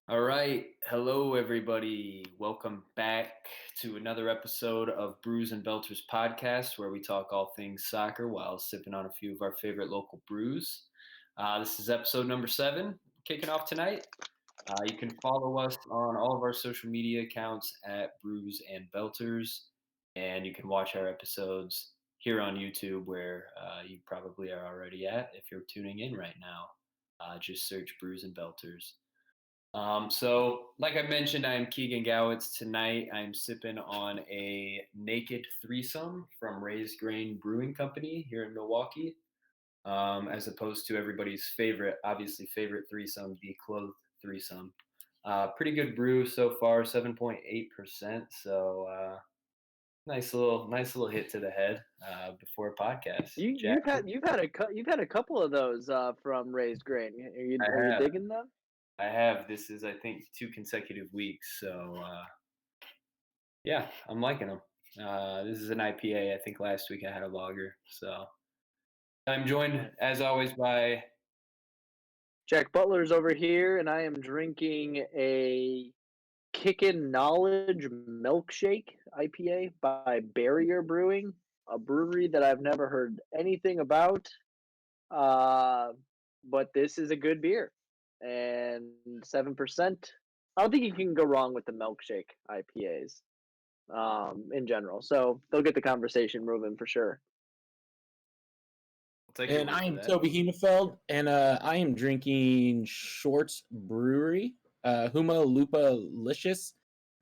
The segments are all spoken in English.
All right. Hello, everybody. Welcome back to another episode of Brews and Belters podcast, where we talk all things soccer while sipping on a few of our favorite local brews. This is episode number 7, kicking off tonight. You can follow us on all of our social media accounts at Brews and Belters, and you can watch our episodes here on YouTube, where you probably are already at if you're tuning in right now. Just search Brews and Belters. Like I mentioned, I'm Keegan Gowitz. Tonight, I'm sipping on a naked threesome from Raised Grain Brewing Company here in Milwaukee, as opposed to everybody's favorite, obviously favorite threesome, the clothed threesome. Pretty good brew so far, 7.8%. Nice little hit to the head before podcast. You Jack, you've had a couple of those from Raised Grain. I Are you have, digging them? I have. This is, I think, 2 consecutive weeks. Yeah, I'm liking them. This is an IPA. I think last week I had a lager. So I'm joined, Nice. as always, by. Jack Butler's over here, and I am drinking a Kickin' Knowledge Milkshake IPA by Barrier Brewing, a brewery that I've never heard anything about. Uh, but this is a good beer, and 7%. I don't think you can go wrong with the milkshake IPAs in general. So they'll get the conversation moving for sure. I'll take your And word I for am that. Toby Hemefeld, and I am drinking Shorts Brewery, Huma Lupa Licious.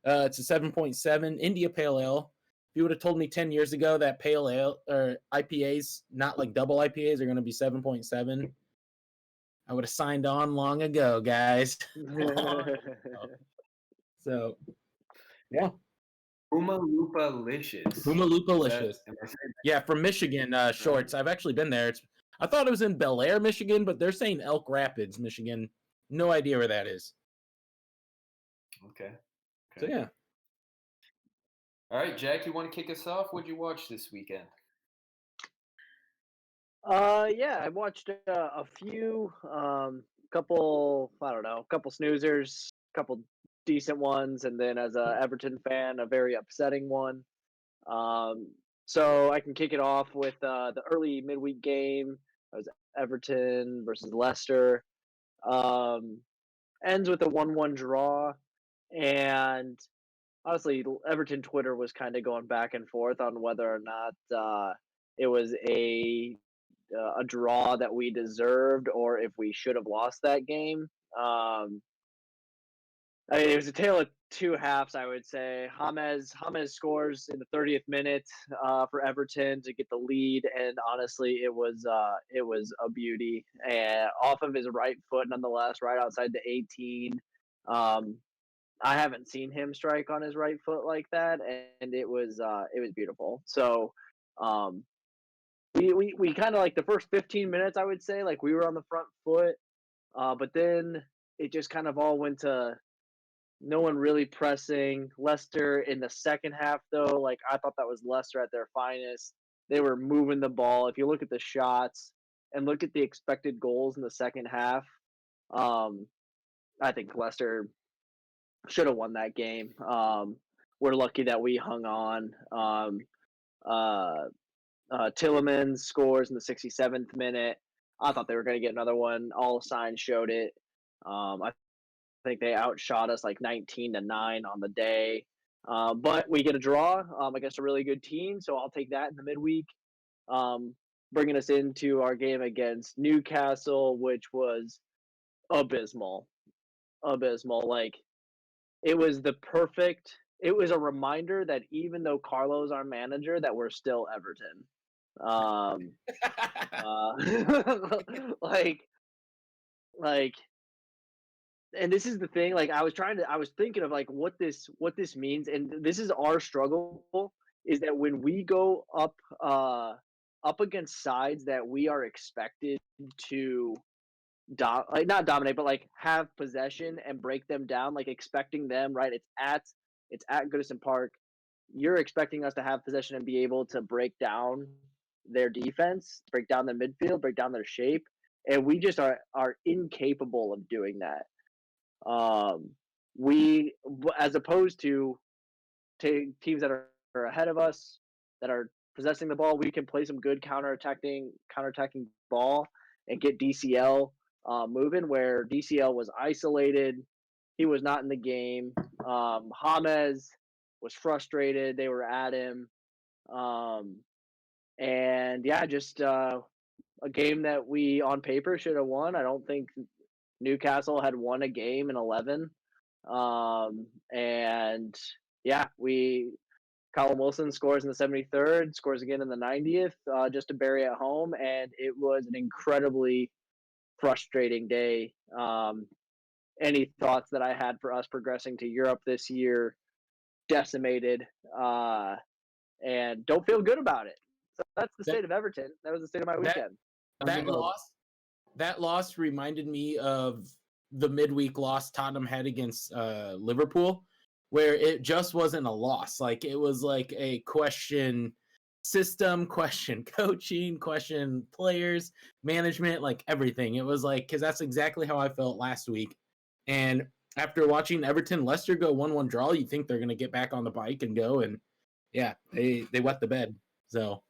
It's a 7.7 India Pale Ale. If you would have told me 10 years ago that Pale Ale or IPAs, not like double IPAs, are going to be 7.7, I would have signed on long ago, guys. Long ago. So, yeah, Uma Lupa Licious. Huma Lupa Is that? Licious. Am I saying Yeah, from Michigan, that right? Shorts. I've actually been there. I thought it was in Bel Air, Michigan, but they're saying Elk Rapids, Michigan. No idea where that is. Okay. So Okay. yeah. All right, Jack, you want to kick us off? What'd you watch this weekend? Yeah, I watched a few, couple, I don't know, couple snoozers, couple decent ones, and then as a Everton fan, a very upsetting one. Um, so I can kick it off with the early midweek game. It was Everton versus Leicester. Um, ends with a 1-1 draw, and honestly, Everton Twitter was kind of going back and forth on whether or not it was a draw that we deserved or if we should have lost that game. Um, I mean, it was a tale of two halves, I would say. James scores in the 30th minute for Everton to get the lead, and honestly, it was a beauty. And off of his right foot, nonetheless, right outside the 18. Um, I haven't seen him strike on his right foot like that, and it was beautiful. So, um, we kind of like the first 15 minutes, I would say, like we were on the front foot, but then it just kind of all went to no one really pressing. Leicester in the second half, though, like I thought that was Leicester at their finest. They were moving the ball. If you look at the shots and look at the expected goals in the second half, um, I think Leicester should have won that game. We're lucky that we hung on. Uh, Tillerman scores in the 67th minute. I thought they were going to get another one. All signs showed it. I think they outshot us like 19-9 on the day. But we get a draw against a really good team, so I'll take that in the midweek. Um, Bringing us into our game against Newcastle, which was abysmal. Abysmal. Like, it was the perfect. It was a reminder that even though Carlo's our manager, that we're still Everton. Um, like, like and this is the thing, like I was thinking of like what this means, and this is our struggle, is that when we go up against sides that we are expected to like not dominate, but like have possession and break them down, like expecting them, right? It's at Goodison Park. You're expecting us to have possession and be able to break down their defense, break down their midfield, break down their shape, and we just are incapable of doing that. We, as opposed to teams that are ahead of us, that are possessing the ball, we can play some good counterattacking ball and get DCL moving. Where DCL was isolated, he was not in the game. James was frustrated; they were at him, um, and yeah, just a game that we on paper should have won. I don't think Newcastle had won a game in 11. And yeah, Callum Wilson scores in the 73rd, scores again in the 90th, just to bury at home, and it was an incredibly frustrating day. Any thoughts that I had for us progressing to Europe this year decimated, and don't feel good about it. So that's the state of Everton. That was the state of my weekend. That loss reminded me of the midweek loss Tottenham had against Liverpool, where it just wasn't a loss. Like it was like a question system, question coaching, question players, management, like everything. It was like, because that's exactly how I felt last week. And after watching Everton Leicester go 1-1 draw, you think they're going to get back on the bike and go. And yeah, they wet the bed. So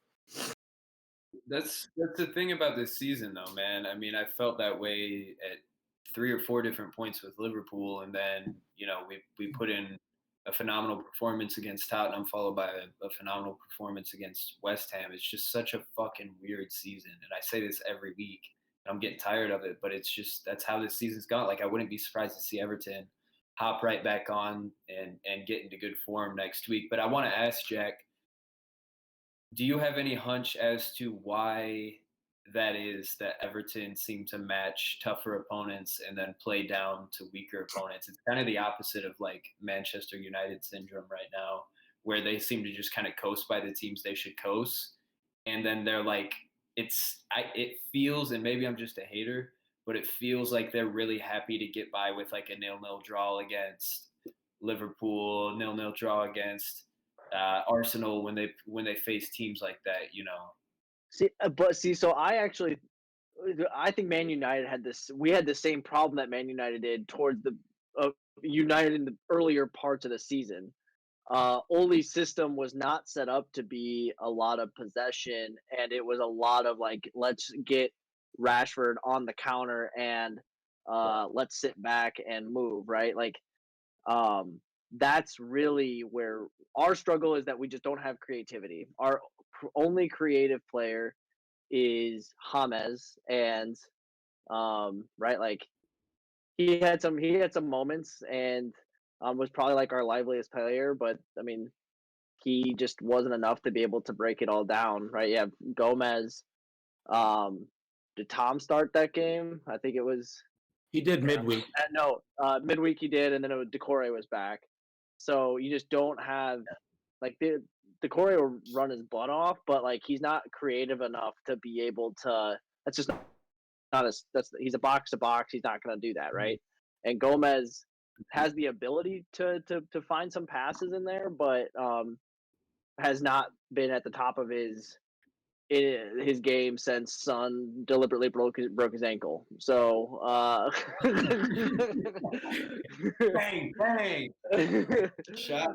That's the thing about this season, though, man. I mean, I felt that way at 3 or 4 different points with Liverpool, and then we put in a phenomenal performance against Tottenham, followed by a phenomenal performance against West Ham. It's just such a fucking weird season, and I say this every week. I'm getting tired of it, but it's just that's how this season's gone. Like I wouldn't be surprised to see Everton hop right back on and get into good form next week. But I want to ask Jack, do you have any hunch as to why that is that Everton seem to match tougher opponents and then play down to weaker opponents? It's kind of the opposite of like Manchester United syndrome right now, where they seem to just kind of coast by the teams they should coast. And then they're like, it feels, and maybe I'm just a hater, but it feels like they're really happy to get by with like a 0-0 draw against Liverpool, 0-0 draw against Arsenal when they face teams like that. So I think Man United had this. We had the same problem that Man United did towards the United in the earlier parts of the season. Ole's system was not set up to be a lot of possession, and it was a lot of like, let's get Rashford on the counter and let's sit back and move, right? Like, that's really where our struggle is, that we just don't have creativity. Our only creative player is James, and right, like he had some moments, and was probably like our liveliest player, but I mean, he just wasn't enough to be able to break it all down, right? Yeah, Gomez. Did Tom start that game? I think it was. he did midweek. No, midweek he did, and then Decore was back. So you just don't have like Decore will run his butt off, but like he's not creative enough to be able to. That's just not a. He's a box to box. He's not going to do that, right? And Gomez has the ability to find some passes in there, but has not been at the top of his game since Son deliberately broke his ankle. So Bang, bang. Shot.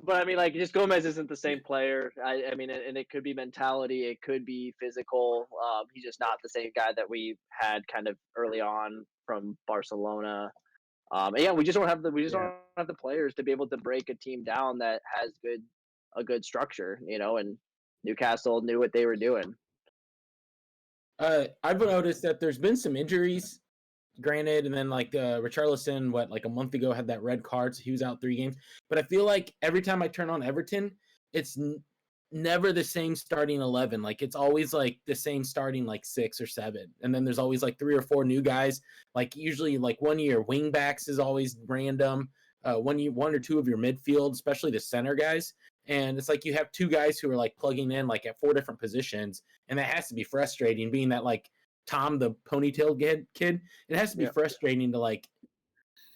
But I mean, like, just Gomez isn't the same player. I mean, and it could be mentality, it could be physical. He's just not the same guy that we had kind of early on from Barcelona. And yeah, we just don't have the players to be able to break a team down that has a good structure, and Newcastle knew what they were doing. I've noticed that there's been some injuries, granted, and then like Richarlison, like a month ago had that red card, so he was out 3 games. But I feel like every time I turn on Everton, it's never the same starting 11. Like it's always like the same starting like 6 or 7, and then there's always like 3 or 4 new guys. Like usually, like one year wing backs is always random. 1 or 2 of your midfield, especially the center guys. And it's like you have 2 guys who are like plugging in like at 4 different positions, and that has to be frustrating. Being that like Tom, the ponytail kid, it has to be frustrating to like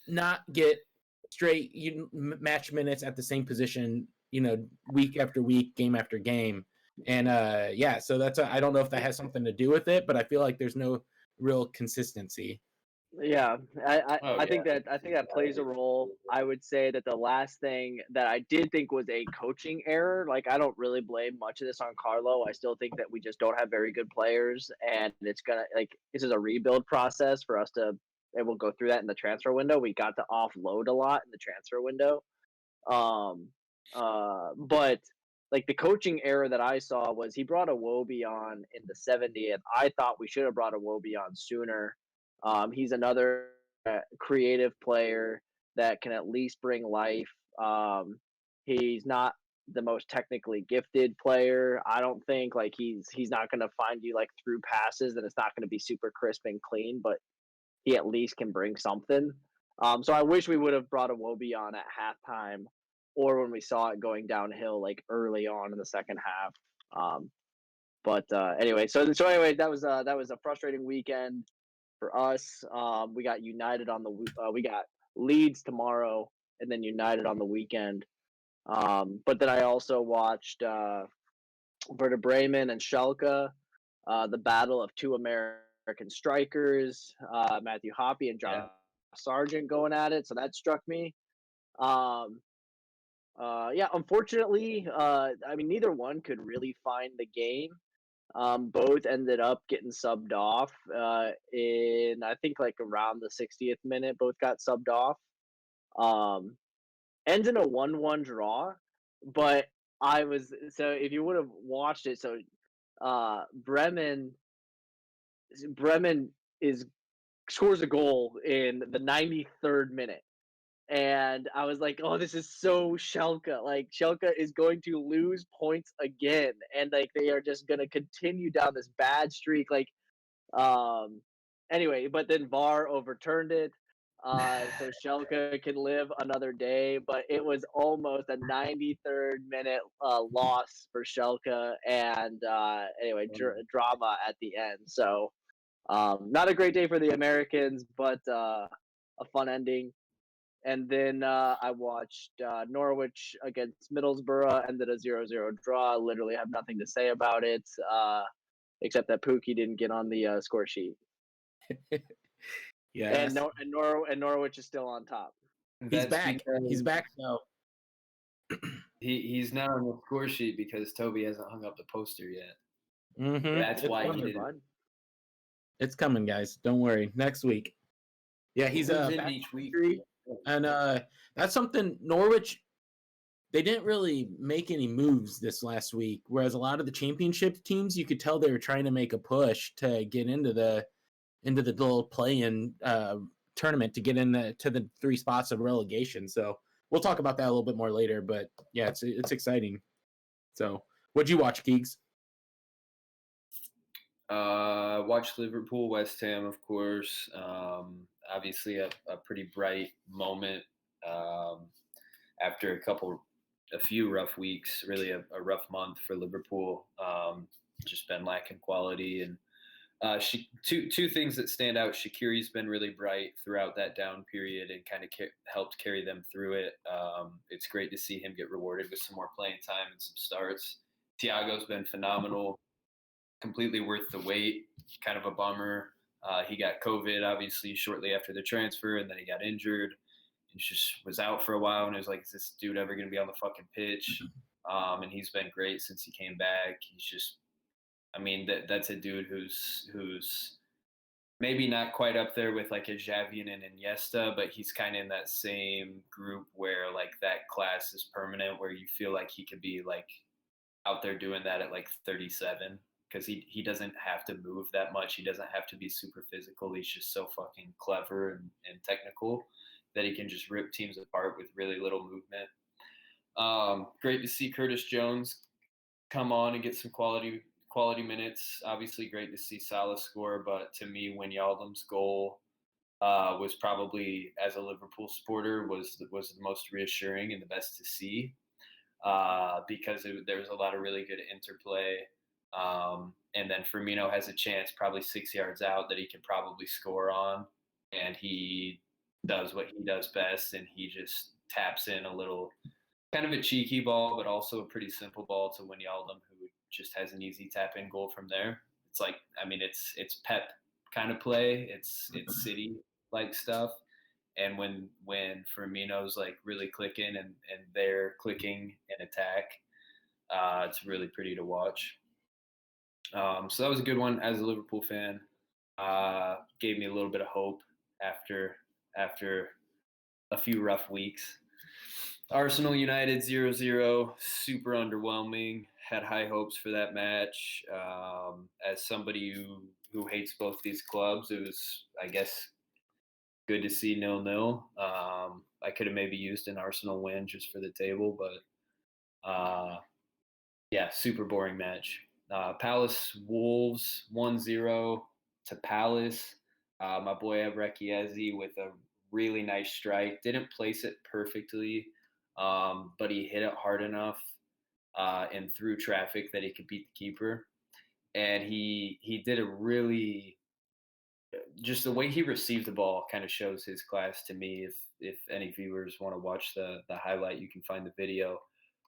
not get straight match minutes at the same position, week after week, game after game. And so that's I don't know if that has something to do with it, but I feel like there's no real consistency. Yeah, Oh I yeah, think that plays a role. I would say that the last thing that I did think was a coaching error, like I don't really blame much of this on Carlo. I still think that we just don't have very good players, and it's gonna like this is a rebuild process for us to, and we'll go through that in the transfer window. We got to offload a lot in the transfer window. Um, but like the coaching error that I saw was he brought a Wobie on in the 70th. I thought we should have brought a Wobie on sooner. He's another creative player that can at least bring life. He's not the most technically gifted player. I don't think like he's not going to find you like through passes and it's not going to be super crisp and clean, but he at least can bring something. So I wish we would have brought a Wobie on at halftime or when we saw it going downhill like early on in the second half. But anyway, so anyway, that was a frustrating weekend for us. We got United on the we got Leeds tomorrow and then United on the weekend. But then I also watched Werder Bremen and Schalke, the battle of two American strikers, Matthew Hoppe and Josh yeah. Sargent going at it. So that struck me. Um, yeah, unfortunately, I mean, neither one could really find the game. Both ended up getting subbed off in, I think, like around the 60th minute. Both got subbed off. Um, Ends in a 1-1 draw, but I was so if you would have watched it, so uh, Bremen Bremen is scores a goal in the 93rd minute. And I was like, "Oh, this is so Schalke. Like Schalke is going to lose points again, and like they are just going to continue down this bad streak." Like, um, anyway, but then VAR overturned it, so Schalke can live another day. But it was almost a 93rd minute loss for Schalke, and anyway, drama at the end. So not a great day for the Americans, but a fun ending. And then I watched Norwich against Middlesbrough, ended a 0-0 draw. Literally have nothing to say about it, except that Pookie didn't get on the score sheet. Yes, And Norwich is still on top. he's That's back. because He's back now. he's not on the score sheet because Toby hasn't hung up the poster yet. That's It's why he coming. didn't. It's coming, guys. Don't worry. Next week. Yeah, He he's moves in back each from week. injury, and that's something Norwich. They didn't really make any moves this last week, whereas a lot of the championship teams, you could tell they were trying to make a push to get into the little play-in tournament to get in to the 3 spots of relegation. So we'll talk about that a little bit more later. But yeah, it's exciting. So what'd you watch, Keegs? Watched Liverpool, West Ham, of course. Obviously, a pretty bright moment um, after a few rough weeks. Really, a rough month for Liverpool. Just been lacking quality, and two things that stand out. Shaqiri's been really bright throughout that down period and kind of helped carry them through it. It's great to see him get rewarded with some more playing time and some starts. Thiago's been phenomenal, completely worth the wait. Kind of a bummer. He got COVID obviously shortly after the transfer, and then he got injured. He just was out for a while, and it was like, is this dude ever going to be on the fucking pitch? And he's been great since he came back. He's just, I mean, that's a dude who's maybe not quite up there with like a Xavi and an Iniesta, but he's kind of in that same group where like that class is permanent, where you feel like he could be like out there doing that at like 37 because he doesn't have to move that much. He doesn't have to be super physical. He's just so fucking clever and technical that he can just rip teams apart with really little movement. Great to see Curtis Jones come on and get some quality minutes. Obviously, great to see Salah score, but to me, Wijnaldum's goal was probably, as a Liverpool supporter, was the most reassuring and the best to see because there was a lot of really good interplay. And then Firmino has a chance, probably 6 yards out, that he can probably score on, and he does what he does best, and he just taps in a little, kind of a cheeky ball, but also a pretty simple ball to Wijnaldum, who just has an easy tap in goal from there. It's like, I mean, it's Pep kind of play. It's City. like stuff. And when Firmino's like really clicking and they're clicking in attack, it's really pretty to watch. So that was a good one as a Liverpool fan. Gave me a little bit of hope after a few rough weeks. Arsenal United 0-0, super underwhelming. Had high hopes for that match. As somebody who hates both these clubs, it was, I guess, good to see 0-0. I could have maybe used an Arsenal win just for the table, but yeah, super boring match. Palace Wolves 1-0 to Palace. My boy Ebrechiezi with a really nice strike. Didn't place it perfectly, but he hit it hard enough and through traffic that he could beat the keeper. And he did a really just the way he received the ball kind of shows his class to me. If any viewers want to watch the highlight, you can find the video.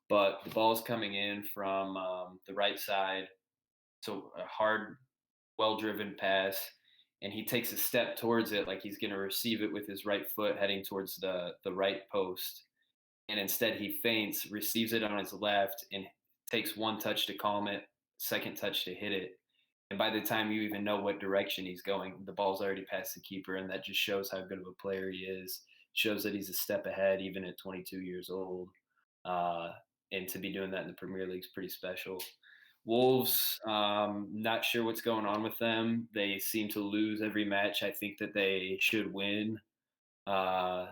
But the ball's coming in from the right side, so a hard, well-driven pass, and he takes a step towards it like he's going to receive it with his right foot, heading towards the right post. And instead, he feints, receives it on his left, and takes one touch to calm it, second touch to hit it. And by the time you even know what direction he's going, the ball's already past the keeper, and that just shows how good of a player he is. Shows that he's a step ahead, even at 22 years old. Uh, and to be doing that in the Premier League is pretty special. Wolves, not sure what's going on with them. They seem to lose every match. I think that they should win. Uh,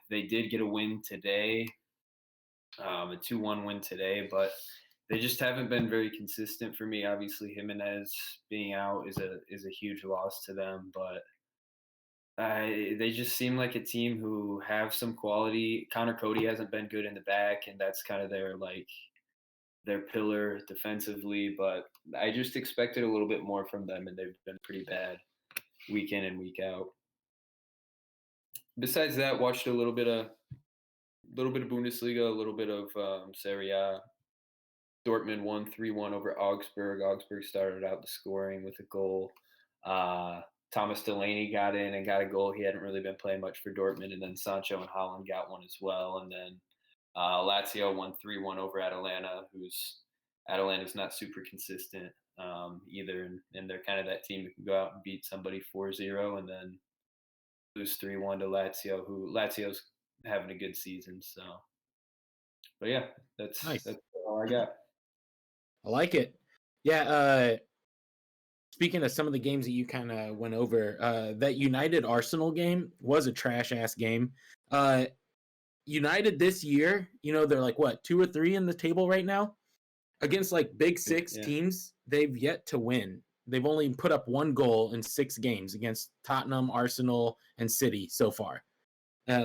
they did get a win today, a 2-1 win today, but they just haven't been very consistent for me. Obviously, Jimenez being out is a huge loss to them, but they just seem like a team who have some quality. Connor Cody hasn't been good in the back, and that's kind of their pillar defensively. But I just expected a little bit more from them, and they've been pretty bad week in and week out. Besides that, watched a little bit of Bundesliga, a little bit of Serie A. Dortmund won 3-1 over Augsburg. Augsburg started out the scoring with a goal. Thomas Delaney got in and got a goal. He hadn't really been playing much for Dortmund, and then Sancho and Holland got one as well. And then Lazio won 3-1 over Atalanta, Atalanta's not super consistent either, and they're kind of that team that can go out and beat somebody 4-0 and then lose 3-1 to Lazio, who Lazio's having a good season. So, but yeah, that's all I got. I like it. Yeah. Speaking of some of the games that you kind of went over, that United Arsenal game was a trash ass game. United this year, they're like what 2 or 3 in the table right now against like big 6 teams. They've yet to win. They've only put up 1 goal in 6 games against Tottenham, Arsenal, and City so far. I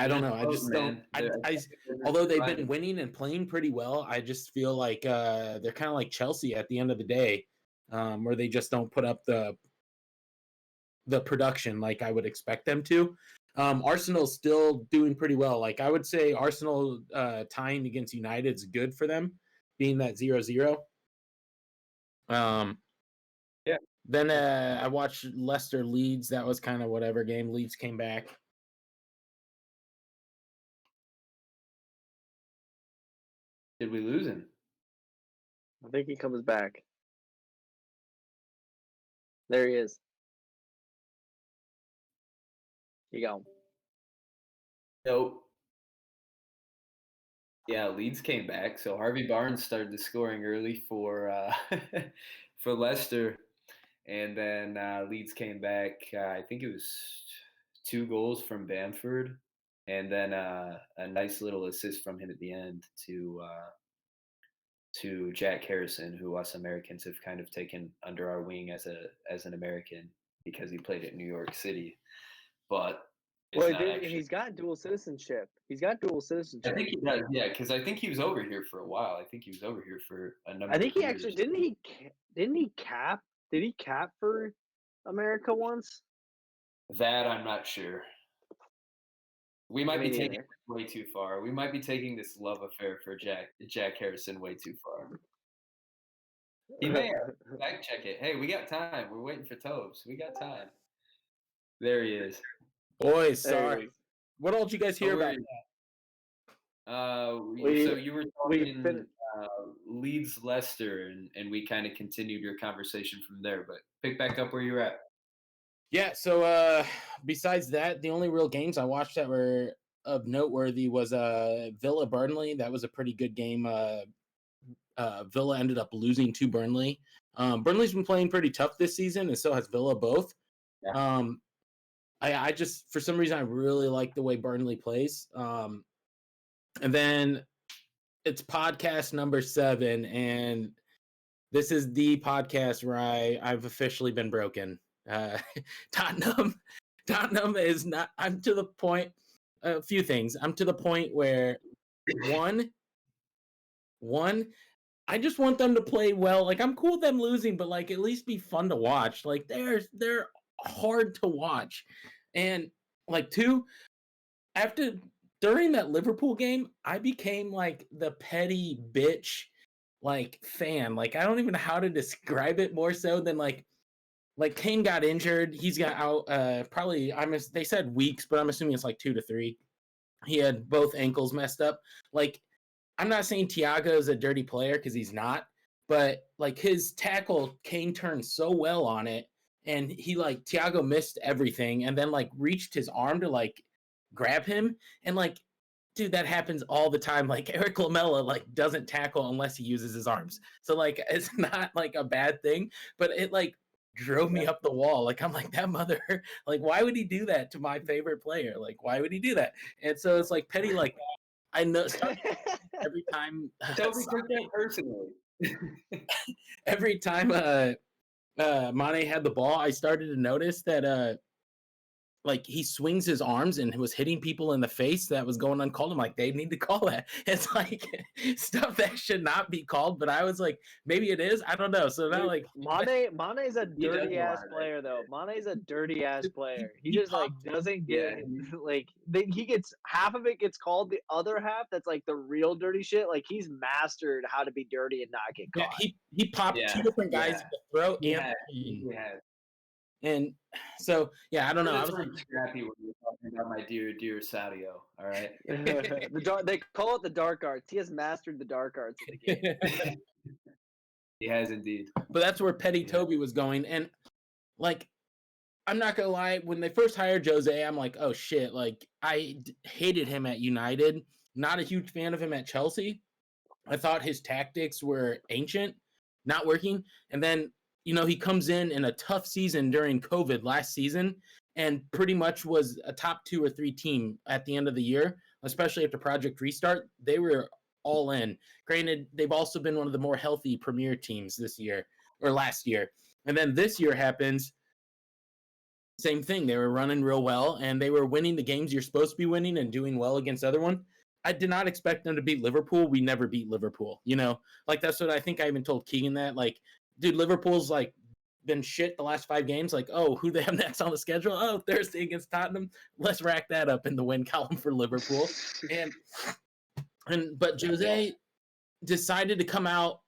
don't know. I just don't. Although they've been winning and playing pretty well, I just feel like they're kind of like Chelsea at the end of the day, where they just don't put up the production like I would expect them to. Arsenal's still doing pretty well. Like I would say Arsenal tying against United's good for them, being that 0-0. Yeah. Then I watched Leicester Leeds. That was kind of whatever game. Leeds came back. Did we lose him? I think he comes back. There he is. You go. Nope. Yeah, Leeds came back. So Harvey Barnes started the scoring early for for Leicester, and then Leeds came back. I think it was 2 goals from Bamford, and then a nice little assist from him at the end to Jack Harrison, who us Americans have kind of taken under our wing as an American because he played at New York City, but. He's got dual citizenship. I think he does, yeah, because I think he was over here for a while. I think he was over here for a number. I think of he years. actually cap? Did he cap for America once? That I'm not sure. We might be taking it way too far. We might be taking this love affair for Jack Harrison way too far. He may have. Fact check it. Hey, we got time. We're waiting for Tobes. We got time. There he is. Boys, There he sorry. is. What all did you guys hear about that? So you were we talking Leeds Leicester, and we kind of continued your conversation from there. But pick back up where you're at. Yeah, so besides that, the only real games I watched that were of noteworthy was Villa Burnley. That was a pretty good game. Villa ended up losing to Burnley. Burnley's been playing pretty tough this season, and so has Villa both. Yeah. I just, for some reason, I really like the way Burnley plays. And then it's podcast number 7, and this is the podcast where I've officially been broken. Tottenham is not. I'm to the point. A few things. I'm to the point where one, I just want them to play well. Like, I'm cool with them losing, but like at least be fun to watch. Like they're hard to watch. And like 2, during that Liverpool game, I became like the petty bitch like fan. Like I don't even know how to describe it more so than like Kane got injured. He's got out probably they said weeks, but I'm assuming it's like 2 to 3. He had both ankles messed up. Like I'm not saying Thiago is a dirty player because he's not, but like his tackle, Kane turned so well on it, and he like Thiago missed everything, and then like reached his arm to like grab him, and like, dude, that happens all the time. Like Eric Lamela like doesn't tackle unless he uses his arms, so like it's not like a bad thing, but it like drove me up the wall. Like I'm like that mother, like why would he do that to my favorite player? Like why would he do that? And so it's like petty like I know every time Toby took that personally. every time Mane had the ball, I started to notice that like he swings his arms and was hitting people in the face that was going uncalled. I'm like, they need to call that. It's like stuff that should not be called, but I was like, maybe it is. I don't know. So now like Mane's a dirty ass player though. Mane's a dirty ass player. He just like doesn't get like he gets half of it gets called, the other half that's like the real dirty shit. Like he's mastered how to be dirty and not get caught. He popped 2 different guys in the throat and so yeah, I don't know. I was like scrappy when you're talking about my dear Sadio. All right. They call it the dark arts. He has mastered the dark arts of the game. He has indeed. But that's where Petty Toby was going, and like I'm not gonna lie, when they first hired Jose, I'm like, oh shit, like I hated him at United. Not a huge fan of him at Chelsea. I thought his tactics were ancient, not working, and then he comes in a tough season during COVID last season and pretty much was a top 2 or 3 team at the end of the year, especially after Project Restart. They were all in. Granted, they've also been one of the more healthy Premier teams this year or last year. And then this year happens, same thing. They were running real well and they were winning the games you're supposed to be winning and doing well against other one. I did not expect them to beat Liverpool. We never beat Liverpool, like that's what I think I even told Keegan that, like, dude, Liverpool's like been shit the last 5 games. Like, oh, who they have next on the schedule? Oh, Thursday against Tottenham. Let's rack that up in the win column for Liverpool. But Jose decided to come out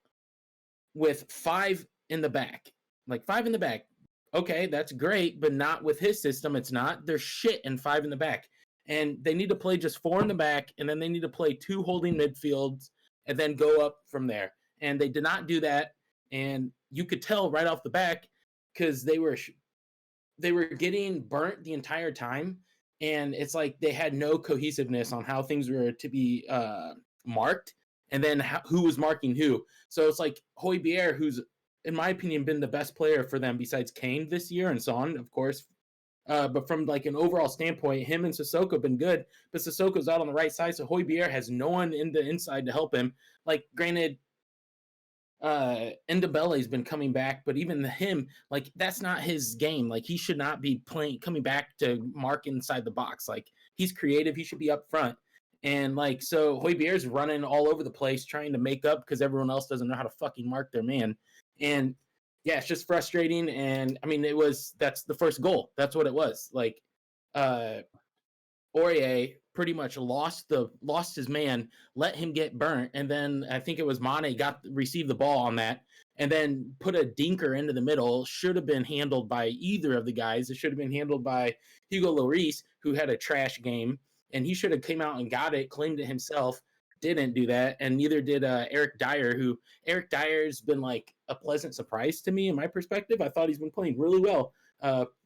with 5 in the back, like 5 in the back. Okay, that's great, but not with his system. It's not. There's shit in 5 in the back. And they need to play just 4 in the back, and then they need to play 2 holding midfields, and then go up from there. And they did not do that. And you could tell right off the back because they were getting burnt the entire time, and it's like they had no cohesiveness on how things were to be marked, and then who was marking who. So it's like Højbjerg, who's in my opinion been the best player for them besides Kane this year, and Son, of course. But from like an overall standpoint, him and Sissoko have been good, but Sissoko's out on the right side, so Højbjerg has no one in the inside to help him. Like, granted, Ndebele's been coming back, but even him, like, that's not his game. Like, he should not be coming back to mark inside the box. Like, he's creative, he should be up front. And like, so Højbjerg's running all over the place trying to make up because everyone else doesn't know how to fucking mark their man. And yeah, it's just frustrating. And I mean, that's the first goal. That's what it was. Like, Aurier pretty much lost his man, let him get burnt, and then I think it was Mane received the ball on that, and then put a dinker into the middle. Should have been handled by either of the guys. It should have been handled by Hugo Lloris, who had a trash game, and he should have came out and got it, claimed it himself. Didn't do that, and neither did Eric Dyer, who Eric Dyer's been like a pleasant surprise to me in my perspective. I thought he's been playing really well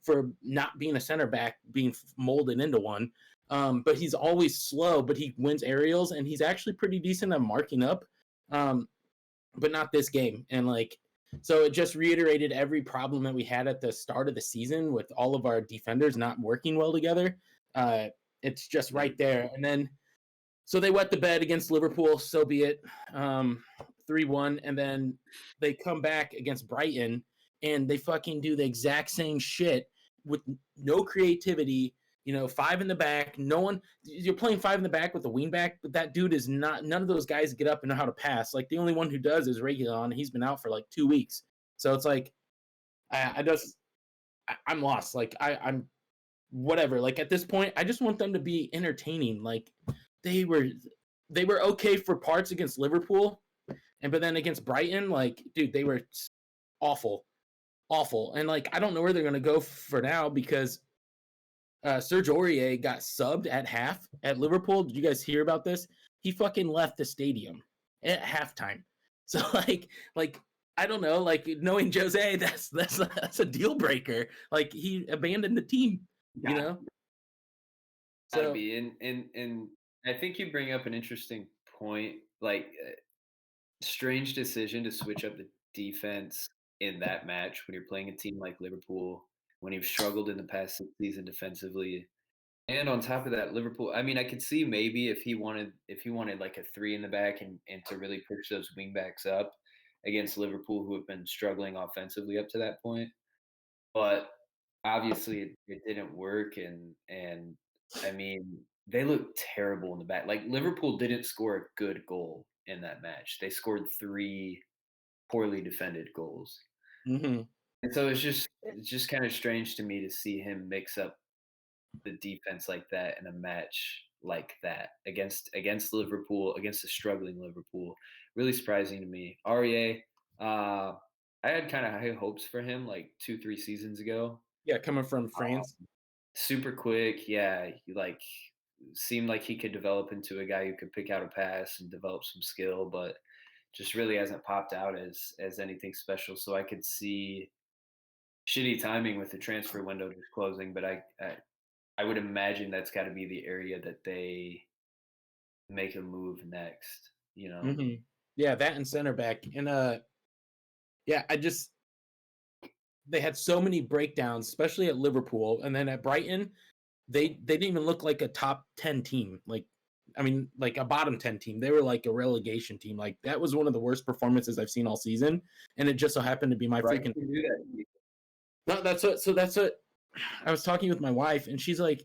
for not being a center back, being molded into one. But he's always slow, but he wins aerials, and he's actually pretty decent at marking up. But not this game. And like, so it just reiterated every problem that we had at the start of the season with all of our defenders not working well together. It's just right there. And then, so they wet the bed against Liverpool, so be it. 3-1. And then they come back against Brighton and they fucking do the exact same shit with no creativity. You know, 5 in the back. No one, you're playing 5 in the back with a wing back, but that dude is not, none of those guys get up and know how to pass. Like the only one who does is Reguilon. He's been out for like 2 weeks. So it's like, I'm lost. Like I'm whatever. Like at this point, I just want them to be entertaining. Like they were okay for parts against Liverpool. But then against Brighton, like, dude, they were awful. And like, I don't know where they're going to go for now because Serge Aurier got subbed at half at Liverpool. Did you guys hear about this? He fucking left the stadium at halftime. So like I don't know, like knowing Jose, that's a deal breaker. Like he abandoned the team, you know. Gotta be, and I think you bring up an interesting point. Like, strange decision to switch up the defense in that match when you're playing a team like Liverpool, when you've struggled in the past season defensively. And on top of that, Liverpool, I mean, I could see maybe if he wanted like a 3 in the back and to really push those wing backs up against Liverpool, who have been struggling offensively up to that point. But obviously it didn't work, and I mean, they looked terrible in the back. Like Liverpool didn't score a good goal in that match. They scored 3 poorly defended goals. Mm-hmm. And so it's just kind of strange to me to see him mix up the defense like that in a match like that against Liverpool, against a struggling Liverpool. Really surprising to me. Aurier, I had kind of high hopes for him like 2-3 seasons ago. Yeah, coming from France. Super quick, yeah. He like seemed like he could develop into a guy who could pick out a pass and develop some skill, but just really hasn't popped out as anything special. So I could see shitty timing with the transfer window just closing, but I would imagine that's got to be the area that they make a move next, you know? Mm-hmm. Yeah, that and center back. And yeah, they had so many breakdowns, especially at Liverpool. And then at Brighton, they didn't even look like a top 10 team. Like, I mean, like a bottom 10 team. They were like a relegation team. Like that was one of the worst performances I've seen all season. And it just so happened to be my freaking. No, that's what I was talking with my wife, and she's like,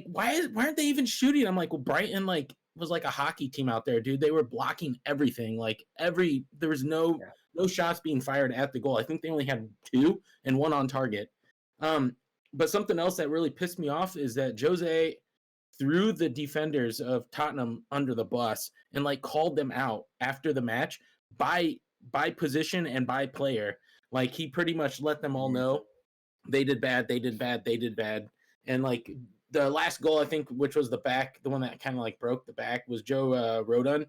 why aren't they even shooting? I'm like, well, Brighton like was like a hockey team out there, dude. They were blocking everything. Like there was no shots being fired at the goal. I think they only had 2 and 1 on target. But something else that really pissed me off is that Jose threw the defenders of Tottenham under the bus and like called them out after the match by position and by player. Like he pretty much let them all know they did bad. And like the last goal, I think, which was the one that kind of like broke the back, was Joe Rodon.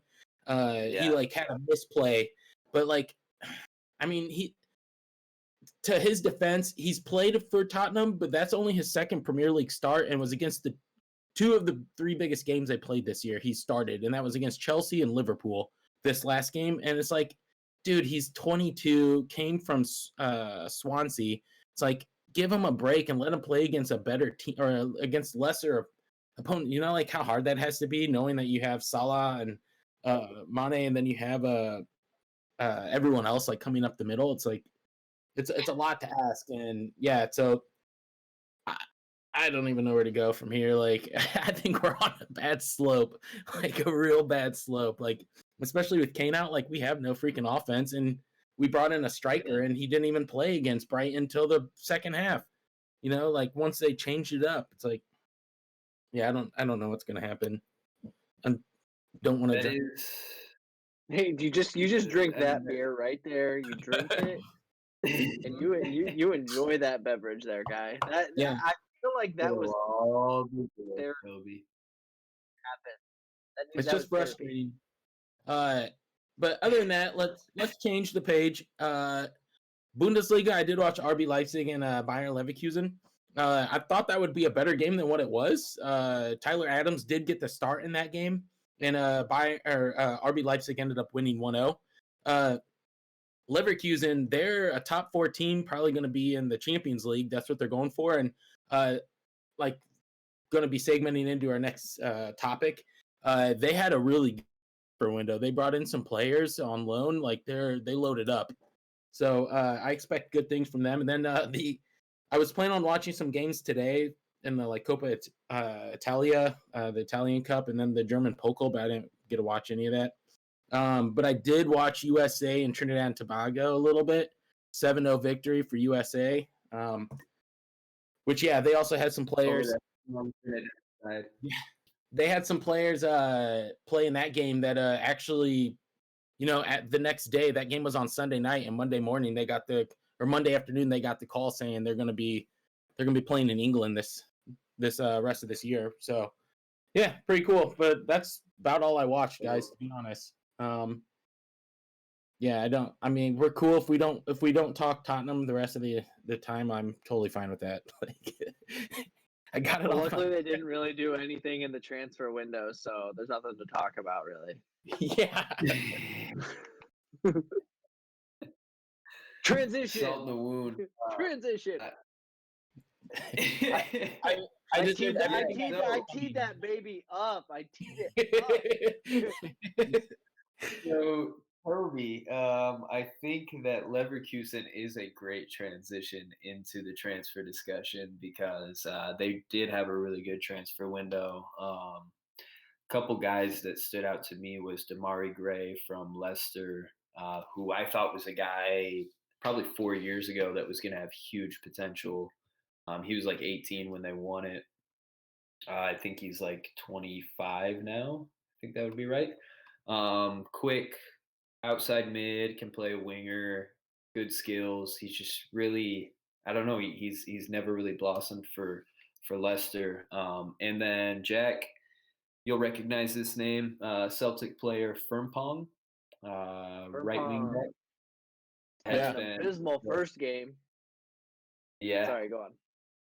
He like had a misplay, but like, I mean, to his defense, he's played for Tottenham, but that's only his second Premier League start, and was against the 2 of the 3 biggest games they played this year. He started, and that was against Chelsea and Liverpool this last game. And it's like, dude, he's 22, came from Swansea. It's like, give him a break and let him play against a better team or against lesser opponent. You know, like how hard that has to be, knowing that you have Salah and Mane, and then you have everyone else like coming up the middle. It's like it's a lot to ask. And yeah, so I don't even know where to go from here. Like I think we're on a bad slope, like a real bad slope. Like especially with Kane out, like we have no freaking offense, and we brought in a striker and he didn't even play against Brighton until the second half. You know, like once they changed it up, it's like, yeah, I don't know what's gonna happen. I don't want to. Hey, you just drink that beer right there. You drink it, and you enjoy that beverage there, guy. Yeah. I feel like that was all the good, therapy. Toby. It's That was just therapy. frustrating. But other than that, let's change the page. Bundesliga, I did watch RB Leipzig and Bayern Leverkusen. I thought that would be a better game than what it was. Tyler Adams did get the start in that game, and RB Leipzig ended up winning 1-0. Leverkusen, they're a top 4 team, probably going to be in the Champions League. That's what they're going for, and like going to be segmenting into our next topic. They had a really good window. They brought in some players on loan, like they loaded up. So I expect good things from them. And then I was planning on watching some games today in the like Coppa Italia, the Italian Cup, and then the German Pokal, but I didn't get to watch any of that. But I did watch USA and Trinidad and Tobago a little bit. 7-0 victory for USA. Which, yeah, they also had some players. They had some players play in that game that actually, at the next day, that game was on Sunday night, and Monday morning Monday afternoon they got the call saying they're gonna be playing in England this rest of this year. So yeah, pretty cool. But that's about all I watched, guys, to be honest. Yeah, we're cool if we don't talk Tottenham the rest of the time. I'm totally fine with that. I got it. Well, luckily, they didn't really do anything in the transfer window, so there's nothing to talk about, really. Yeah. Transition. Salt in the wound. Transition. I teed that baby up. I teed it up. So, Toby, I think that Leverkusen is a great transition into the transfer discussion because they did have a really good transfer window. Couple guys that stood out to me was Damari Gray from Leicester, who I thought was a guy probably 4 years ago that was going to have huge potential. He was like 18 when they won it. I think he's like 25 now. I think that would be right. Quick, outside mid, can play a winger, good skills. He's just really, I don't know, he's never really blossomed for Leicester. And then Jack, you'll recognize this name, Celtic player Frimpong, right wing back. Had an abysmal first game. Yeah. Sorry, go on.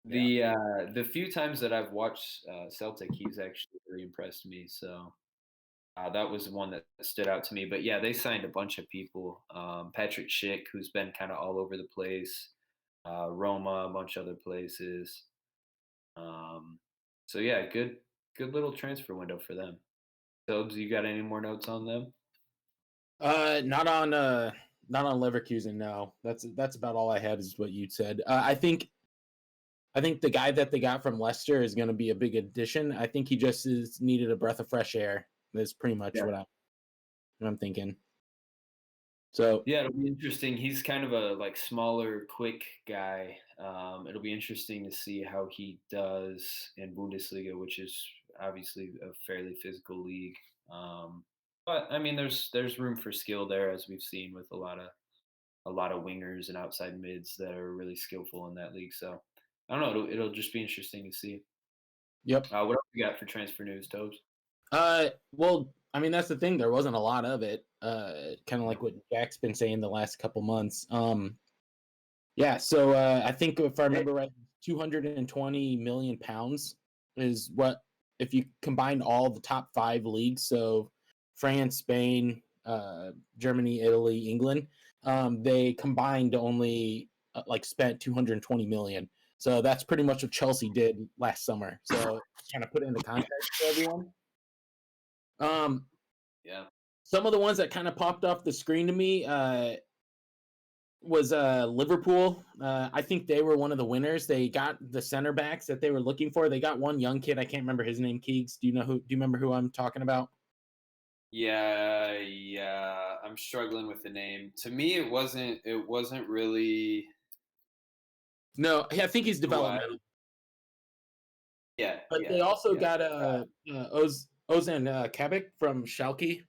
The few times that I've watched Celtic, he's actually really impressed me. So that was one that stood out to me. But yeah, they signed a bunch of people. Patrick Schick, who's been kind of all over the place. Roma, a bunch of other places. So yeah, good little transfer window for them. So, do you got any more notes on them? Not on Leverkusen. No, that's about all I had. Is what you said. I think the guy that they got from Leicester is going to be a big addition. I think he just needed a breath of fresh air. That's pretty much what I'm thinking. So yeah, it'll be interesting. He's kind of a like smaller, quick guy. It'll be interesting to see how he does in Bundesliga, which is obviously a fairly physical league. But I mean, there's room for skill there, as we've seen with a lot of wingers and outside mids that are really skillful in that league. So I don't know. It'll just be interesting to see. Yep. What else you got for transfer news, Tobes? Well, I mean, that's the thing. There wasn't a lot of it. Kind of like what Jack's been saying the last couple months. Yeah. So I think if I remember right, 220 million pounds is what, if you combine all the top 5 leagues, so France, Spain, Germany, Italy, England, they combined only spent 220 million. So that's pretty much what Chelsea did last summer. So kind of put it into context for everyone. Yeah. Some of the ones that kind of popped off the screen to me was Liverpool. I think they were one of the winners. They got the center backs that they were looking for. They got one young kid. I can't remember his name. Keegs, do you remember who I'm talking about? Yeah. I'm struggling with the name. To me, it wasn't really. No, I think he's developmental. Yeah. But they also got Ozan Kabak from Schalke.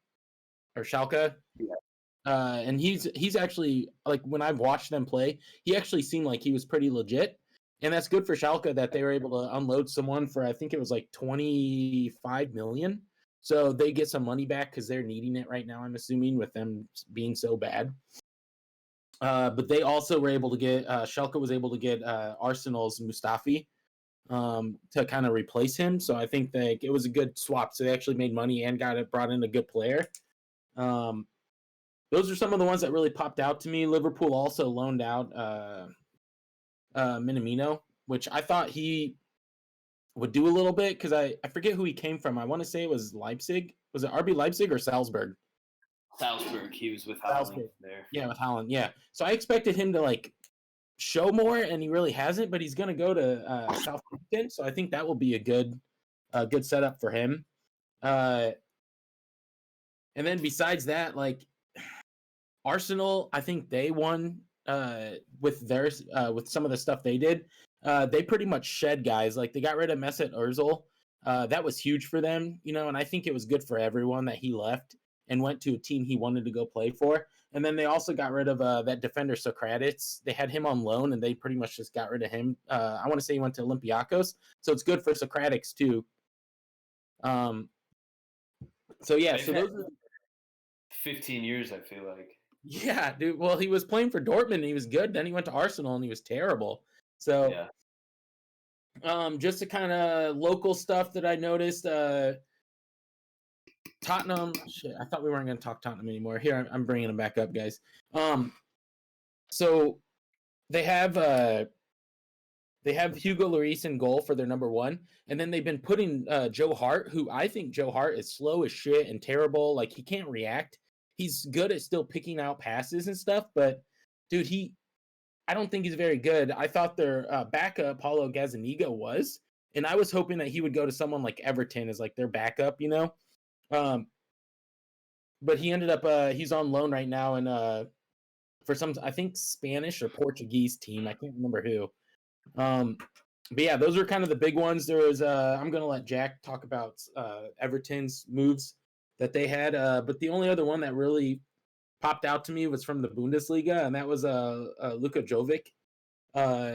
And he's actually, like, when I've watched them play, he actually seemed like he was pretty legit. And that's good for Schalke that they were able to unload someone for, I think it was like 25 million. So they get some money back because they're needing it right now, I'm assuming, with them being so bad. But they also were able to get, Schalke was able to get Arsenal's Mustafi to kind of replace him. So I think that it was a good swap. So they actually made money and brought in a good player. Those are some of the ones that really popped out to me. Liverpool also loaned out Minamino, which I thought he would do a little bit because I forget who he came from. I want to say it was Leipzig. Was it RB Leipzig or Salzburg? Salzburg. He was with Haaland there. Yeah, with Haaland. Yeah. So I expected him to like show more, and he really hasn't. But he's going to go to Southampton, so I think that will be a good setup for him. And then besides that, like Arsenal, I think they won with theirs with some of the stuff they did. They pretty much shed guys. Like they got rid of Mesut Ozil. That was huge for them, and I think it was good for everyone that he left and went to a team he wanted to go play for. And then they also got rid of that defender Socrates. They had him on loan, and they pretty much just got rid of him. I want to say he went to Olympiacos, so it's good for Socrates too. So yeah, so those are 15 years, I feel like. Yeah, dude. Well, he was playing for Dortmund and he was good. Then he went to Arsenal and he was terrible. So, just the kind of local stuff that I noticed. Tottenham. Shit, I thought we weren't going to talk Tottenham anymore. Here, I'm bringing them back up, guys. So they have Hugo Lloris in goal for their number one, and then they've been putting Joe Hart, who I think Joe Hart is slow as shit and terrible. Like he can't react. He's good at still picking out passes and stuff, but dude, I don't think he's very good. I thought their backup, Paulo Gazzaniga, was, and I was hoping that he would go to someone like Everton as like their backup, but he ended up, he's on loan right now, and for some, I think Spanish or Portuguese team, I can't remember who. But yeah, those are kind of the big ones. There was, I'm going to let Jack talk about Everton's moves that they had. But the only other one that really popped out to me was from the Bundesliga, and that was Luka Jovic.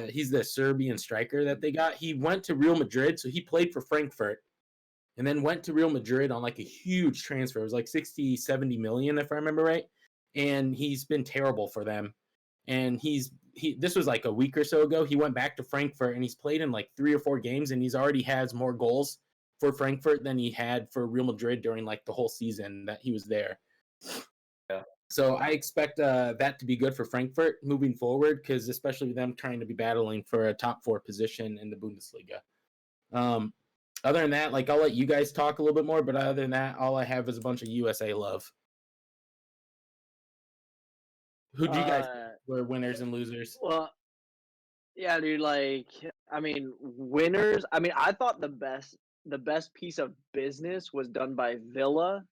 He's the Serbian striker that they got. He went to Real Madrid, so he played for Frankfurt, and then went to Real Madrid on like a huge transfer. It was like 60, 70 million, if I remember right. And he's been terrible for them. And this was like a week or so ago. He went back to Frankfurt and he's played in like 3 or 4 games, and he's already has more goals for Frankfurt than he had for Real Madrid during like the whole season that he was there. Yeah. So I expect that to be good for Frankfurt moving forward, because especially with them trying to be battling for a top 4 position in the Bundesliga. Other than that, like I'll let you guys talk a little bit more, but other than that, all I have is a bunch of USA love. Who do you guys were winners and losers? Well, yeah, dude. Like, I mean, winners. I mean, I thought the best piece of business was done by Villa,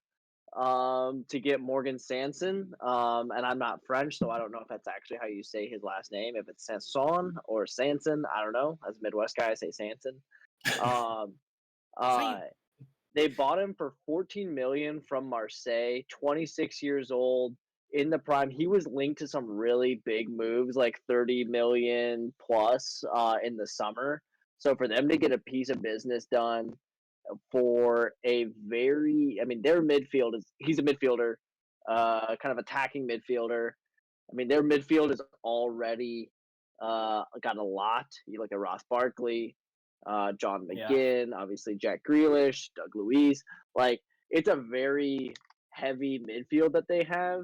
to get Morgan Sanson. And I'm not French, so I don't know if that's actually how you say his last name. If it's Sanson or Sanson, I don't know. As a Midwest guy, I say Sanson. They bought him for 14 million from Marseille. 26 years old. In the prime, he was linked to some really big moves, like 30 million plus in the summer. So for them to get a piece of business done for a their midfield he's a midfielder, kind of attacking midfielder. I mean, their midfield is already got a lot. You look at Ross Barkley, John McGinn, obviously Jack Grealish, Doug Luiz. Like, it's a very heavy midfield that they have.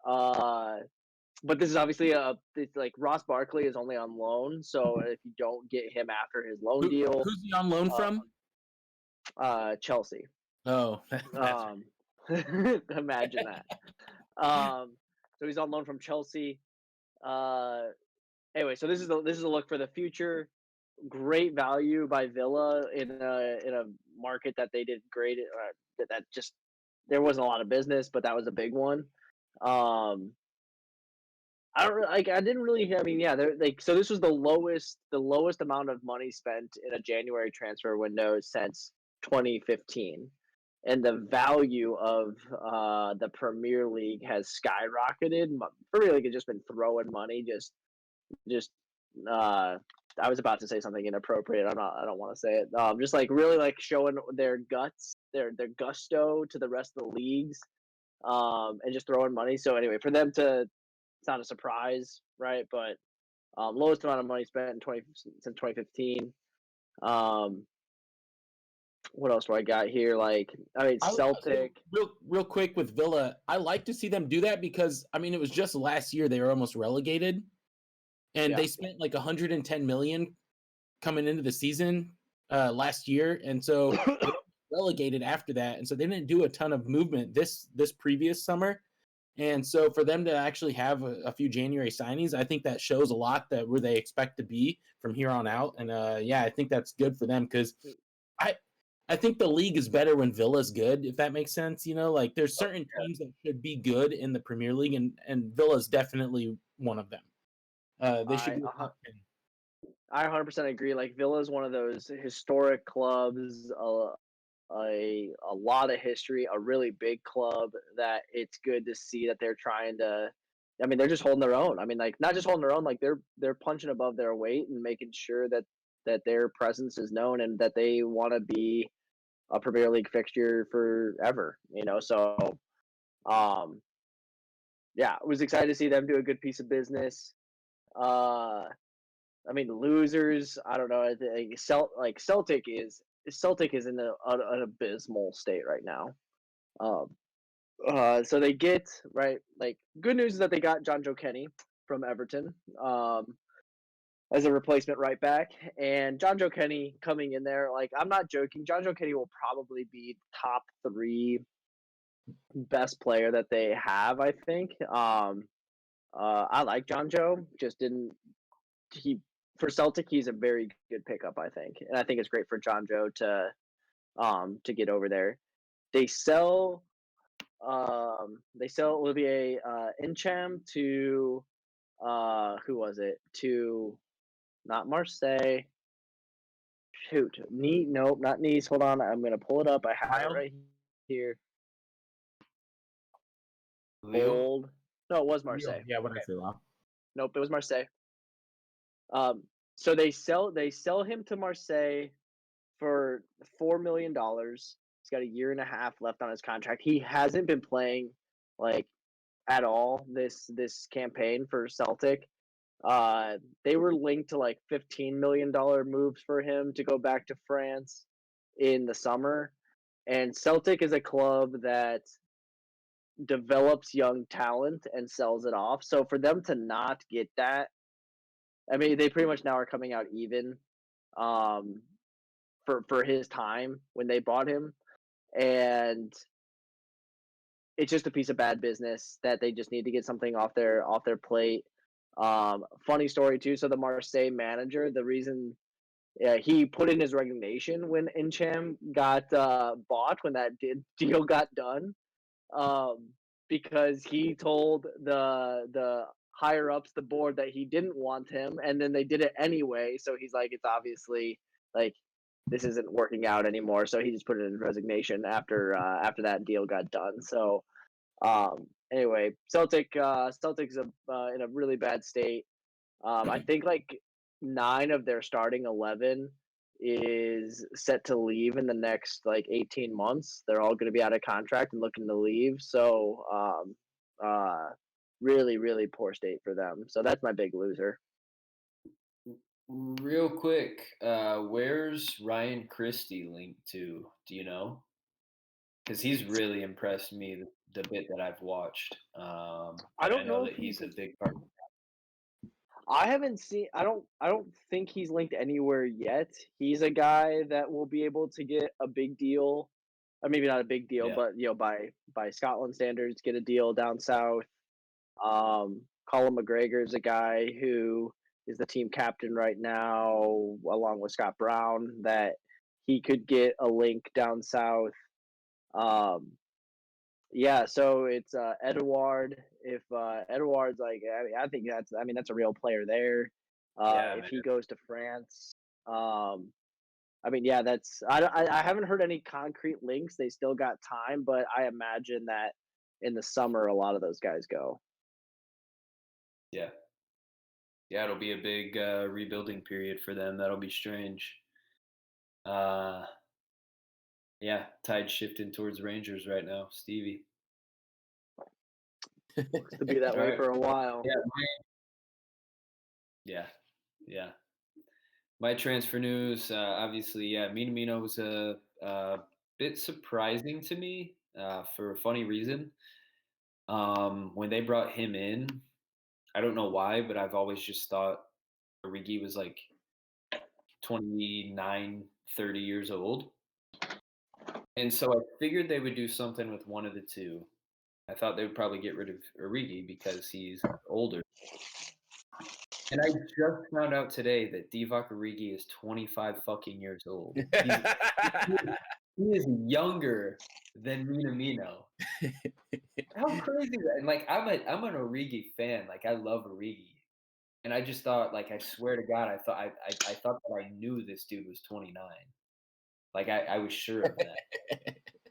But this is obviously it's like Ross Barkley is only on loan, so if you don't get him after his loan deal, who's he on loan from? Chelsea. Oh, imagine that. So he's on loan from Chelsea. Anyway, so this is a look for the future. Great value by Villa in a market that they did great. That just there wasn't a lot of business, but that was a big one. I don't like. I didn't really. I mean, yeah. They're like. So this was the lowest amount of money spent in a January transfer window since 2015. and the value of the Premier League has skyrocketed. Premier League has just been throwing money, just uh, I was about to say something inappropriate. I'm not. I don't want to say it. Just like really like showing their guts, their gusto to the rest of the leagues, and just throwing money. So anyway, for them to, it's not a surprise, right? But lowest amount of money spent in 20 since 2015. Um, what else do I got here? Like, I mean, I was gonna say Celtic. real quick with Villa. I like to see them do that because I mean it was just last year they were almost relegated, and Yeah. they spent like 110 million coming into the season last year, and so they were relegated after that, and so they didn't do a ton of movement this previous summer. And so for them to actually have a few January signings, I think that shows a lot that where they expect to be from here on out. And yeah, I think that's good for them because I I think the league is better when Villa's good, if that makes sense. You know, like there's Oh, certain teams that should be good in the Premier League, and Villa's definitely one of them. They should I be a top 10. I 100% agree. Like Villa is one of those historic clubs, a lot of history, a really big club that it's good to see that they're trying to. I mean, they're just holding their own. I mean, like not just holding their own, like they're punching above their weight and making sure that their presence is known and that they want to be a Premier League fixture forever. You know, so um, yeah, I was excited to see them do a good piece of business. Uh, I mean, losers. I don't know. Celtic is in an abysmal state right now. Um, so they get right. Like, good news is that they got John Joe Kenny from Everton as a replacement right back, and John Joe Kenny coming in there. Like, I'm not joking. John Joe Kenny will probably be top three best player that they have. I think. I like John Joe. Just didn't he for Celtic, he's a very good pickup, I think, and I think it's great for John Joe to get over there. They sell they sell Olivier Incham to who was it to not Marseille. Shoot, nope, not Nice. Hold on, I'm gonna pull it up. I have it Wild. right here. Leo. Old. No, it was Real. Marseille. Yeah, what did I Okay, say, Lyle? nope, it was Marseille. So they sell him to Marseille for $4 million. He's got a year and a half left on his contract. He hasn't been playing like at all this campaign for Celtic. They were linked to like $15 million moves for him to go back to France in the summer. And Celtic is a club that develops young talent and sells it off. So for them to not get that, I mean, they pretty much now are coming out even um, for his time when they bought him, and it's just a piece of bad business that they just need to get something off their plate. Funny story too. So the Marseille manager, the reason he put in his resignation when Incham got bought, when that deal got done, um, because he told the higher ups, the board, that he didn't want him, and then they did it anyway. So he's like, it's obviously like this isn't working out anymore. So he just put in his resignation after that deal got done. So anyway, Celtics in a really bad state. I think like 9 of their starting 11 is set to leave in the next like 18 months. They're all going to be out of contract and looking to leave. So really really poor state for them. So that's my big loser. Real quick, where's Ryan Christie linked to? Do you know? Because he's really impressed me the bit that I've watched, I and I don't know know if that he's he's a big part. I haven't seen. I don't think he's linked anywhere yet. He's a guy that will be able to get a big deal, or maybe not a big deal, Yeah, but by Scotland standards, get a deal down south. Colin McGregor is a guy who is the team captain right now, along with Scott Brown. That he could get a link down south. Um, yeah, so it's Edouard. If Edouard's like, I think that's a real player there. yeah, If man. he goes to France, um, I mean, yeah, that's I haven't heard any concrete links. They still got time, but I imagine that in the summer a lot of those guys go. Yeah. Yeah, it'll be a big rebuilding period for them. That'll be strange. Uh, yeah, tide shifting towards Rangers right now, Stevie. Looks to be that All way right. for a while. Yeah, yeah, yeah. My transfer news, obviously, yeah, Minamino was a bit surprising to me for a funny reason. When they brought him in, I don't know why, but I've always just thought Origi was like 29, 30 years old. And so I figured they would do something with one of the two. I thought they would probably get rid of Origi because he's older. And I just found out today that Divock Origi is 25 fucking years old. He is younger than Minamino. How crazy is that? And like I'm an Origi fan. Like I love Origi. And I just thought, like, I swear to God, I thought that I knew this dude was 29. Like I was sure of that.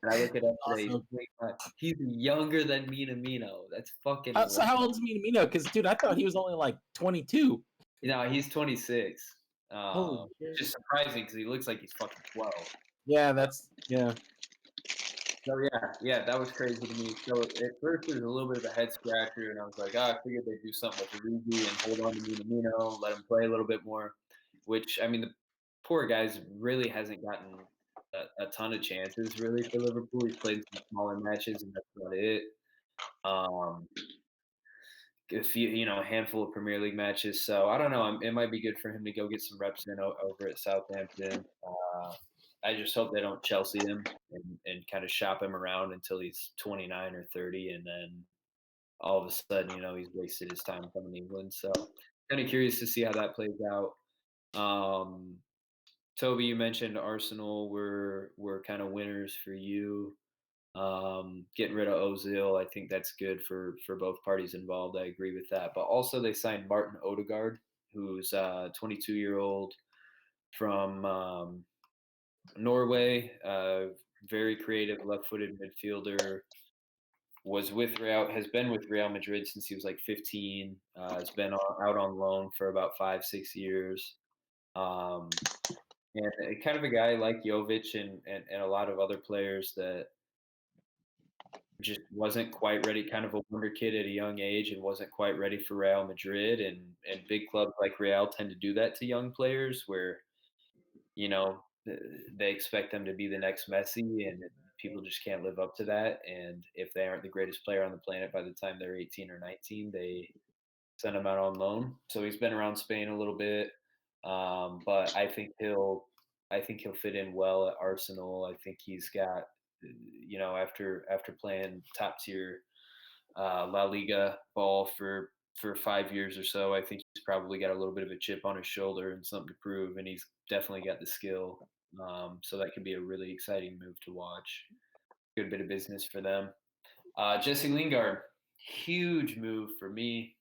And I look it up today. He's Awesome. 25. He's younger than Minamino. That's fucking So wild. how old is Minamino? Because dude, I thought he was only like 22. No, he's 26. Holy Which shit. is surprising because he looks like he's fucking 12. Yeah, that's yeah. So yeah, that was crazy to me. So at first it was a little bit of a head scratcher, and I was like, I figured they'd do something with Origi and hold on to Minamino, let him play a little bit more. Which I mean, the poor guy's really hasn't gotten a ton of chances really for Liverpool. He's played some smaller matches, and that's about it. Um, a few, a handful of Premier League matches. So I don't know. It might be good for him to go get some reps in over at Southampton. I just hope they don't Chelsea him and kind of shop him around until he's 29 or 30, and then all of a sudden, he's wasted his time coming to England. So kind of curious to see how that plays out. Toby, you mentioned Arsenal were kind of winners for you. Getting rid of Ozil, I think that's good for both parties involved. I agree with that. But also, they signed Martin Odegaard, who's a 22-year-old from Norway. Very creative, left-footed midfielder. Has been with Real Madrid since he was like 15. Has been out on loan for about 5-6 years. And kind of a guy like Jovic and a lot of other players that just wasn't quite ready, kind of a wonder kid at a young age and wasn't quite ready for Real Madrid. And big clubs like Real tend to do that to young players where, you know, they expect them to be the next Messi and people just can't live up to that. And if they aren't the greatest player on the planet by the time they're 18 or 19, they send him out on loan. So he's been around Spain a little bit. But I think he'll fit in well at Arsenal. I think he's got, after playing top tier La Liga ball for 5 years or so, I think he's probably got a little bit of a chip on his shoulder and something to prove, and he's definitely got the skill. So that could be a really exciting move to watch. Good bit of business for them. Jesse Lingard, huge move for me.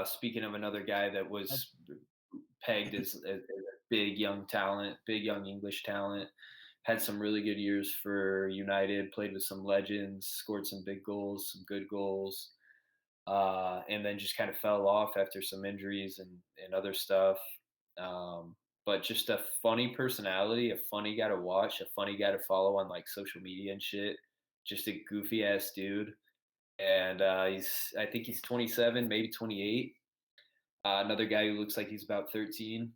Speaking of another guy that was pegged as a big young talent, big young English talent, had some really good years for United, played with some legends, scored some big goals, some good goals, and then just kind of fell off after some injuries and other stuff. But just a funny personality, a funny guy to watch, a funny guy to follow on like social media and shit. Just a goofy ass dude. And I think he's 27, maybe 28. Another guy who looks like he's about 13,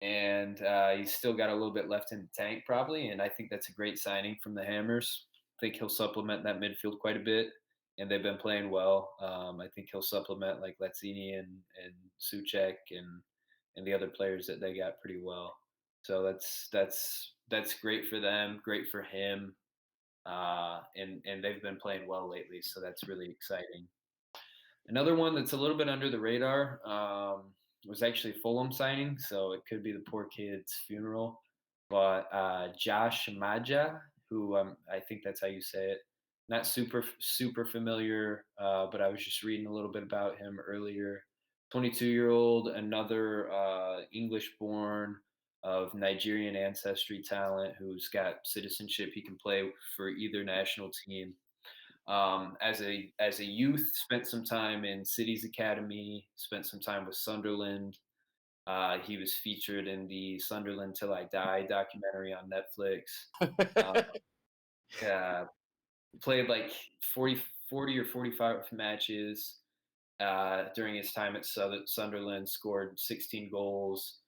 and he's still got a little bit left in the tank probably. And I think that's a great signing from the Hammers. I think he'll supplement that midfield quite a bit, and they've been playing well. I think he'll supplement like Lazzini and Suchek and the other players that they got pretty well. So that's great for them, great for him, and they've been playing well lately. So that's really exciting. Another one that's a little bit under the radar was actually Fulham signing, so it could be the poor kid's funeral. But Josh Maja, who I think that's how you say it, not super familiar, but I was just reading a little bit about him earlier. 22-year-old, another English-born of Nigerian ancestry talent who's got citizenship. He can play for either national team. As a youth, spent some time in City's Academy, spent some time with Sunderland. He was featured in the Sunderland Till I Die documentary on Netflix. Uh, uh, Played like 40 or 45 matches during his time at Sunderland, scored 16 goals,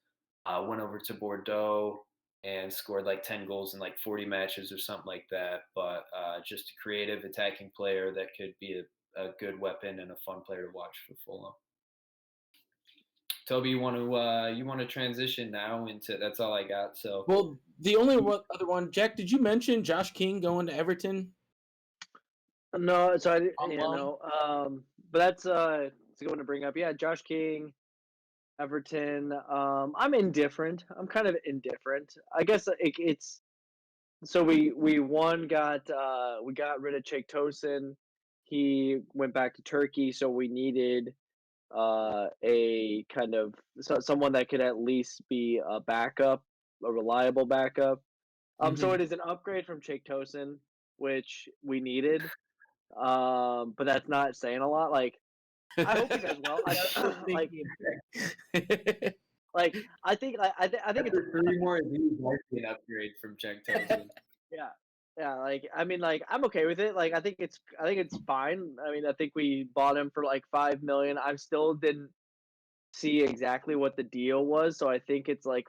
went over to Bordeaux and scored like 10 goals in like 40 matches or something like that. But just a creative attacking player that could be a good weapon and a fun player to watch for Fulham. Toby, you want to transition now into that's all I got. So Well, the only other one, Jack, did you mention Josh King going to Everton No, so on loan? but it's a good one to bring up. Yeah, Josh King, Everton. I'm indifferent. I'm kind of indifferent. I guess it's so we got rid of Jake Tosin. He went back to Turkey, so we needed a kind of someone that could at least be a backup, a reliable backup. So Mhm. it is an upgrade from Jake Tosin, which we needed. But that's not saying a lot. Like, I hope he does well. That's what I'm Like, thinking. I think it's after three more of these might be an upgrade from Jack Thompson. yeah, yeah. Like, I mean, like, I'm okay with it. Like, I think it's fine. I mean, I think we bought him for like 5 million. I still didn't see exactly what the deal was, so I think it's like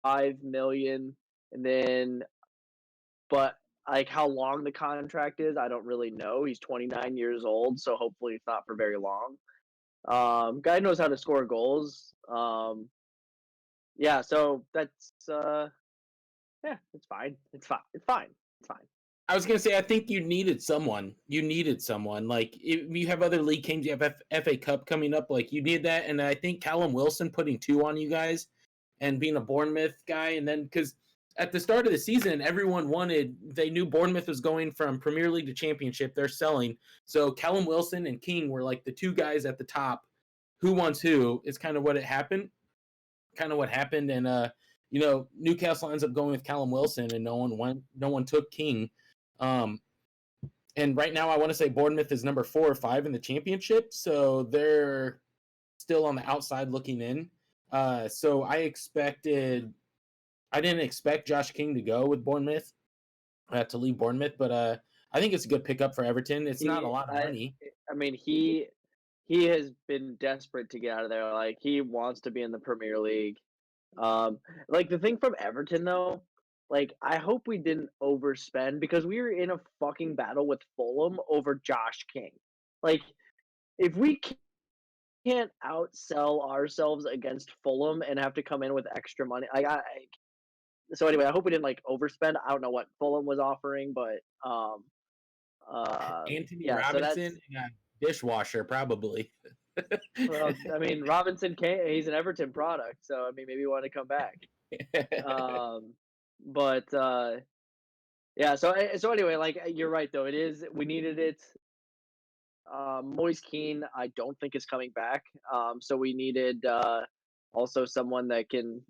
5 million, and then, but like how long the contract is, I don't really know. He's 29 years old, so hopefully it's not for very long. Guy knows how to score goals. Yeah, so that's yeah, it's fine. It's fine. It's fine. It's fine. I was gonna say, I think you needed someone. You needed someone. Like if you have other league games, you have FA Cup coming up. Like you need that, and I think Callum Wilson putting 2 on you guys, and being a Bournemouth guy, and then because at the start of the season, everyone they knew Bournemouth was going from Premier League to Championship. They're selling, so Callum Wilson and King were like the 2 guys at the top. Who wants who is kind of what it happened. Kind of what happened, and Newcastle ends up going with Callum Wilson, and no one took King. Um, and right now, I want to say Bournemouth is number 4 or 5 in the championship, so they're still on the outside looking in. So I didn't expect Josh King to go with Bournemouth, to leave Bournemouth, but I think it's a good pickup for Everton. It's not a He, lot of money. I mean, he has been desperate to get out of there. Like, he wants to be in the Premier League. Like, the thing from Everton though, like, I hope we didn't overspend because we were in a fucking battle with Fulham over Josh King. Like, if we can't outsell ourselves against Fulham and have to come in with extra money, so anyway, I hope we didn't like overspend. I don't know what Fulham was offering, but Anthony yeah. So Robinson that's and a dishwasher, probably. well, I mean, Robinson can't. He's an Everton product, so I mean, maybe he want to come back. But yeah. So anyway, like you're right though. It is we needed it. Moise Keane, I don't think is coming back. So we needed also someone that can,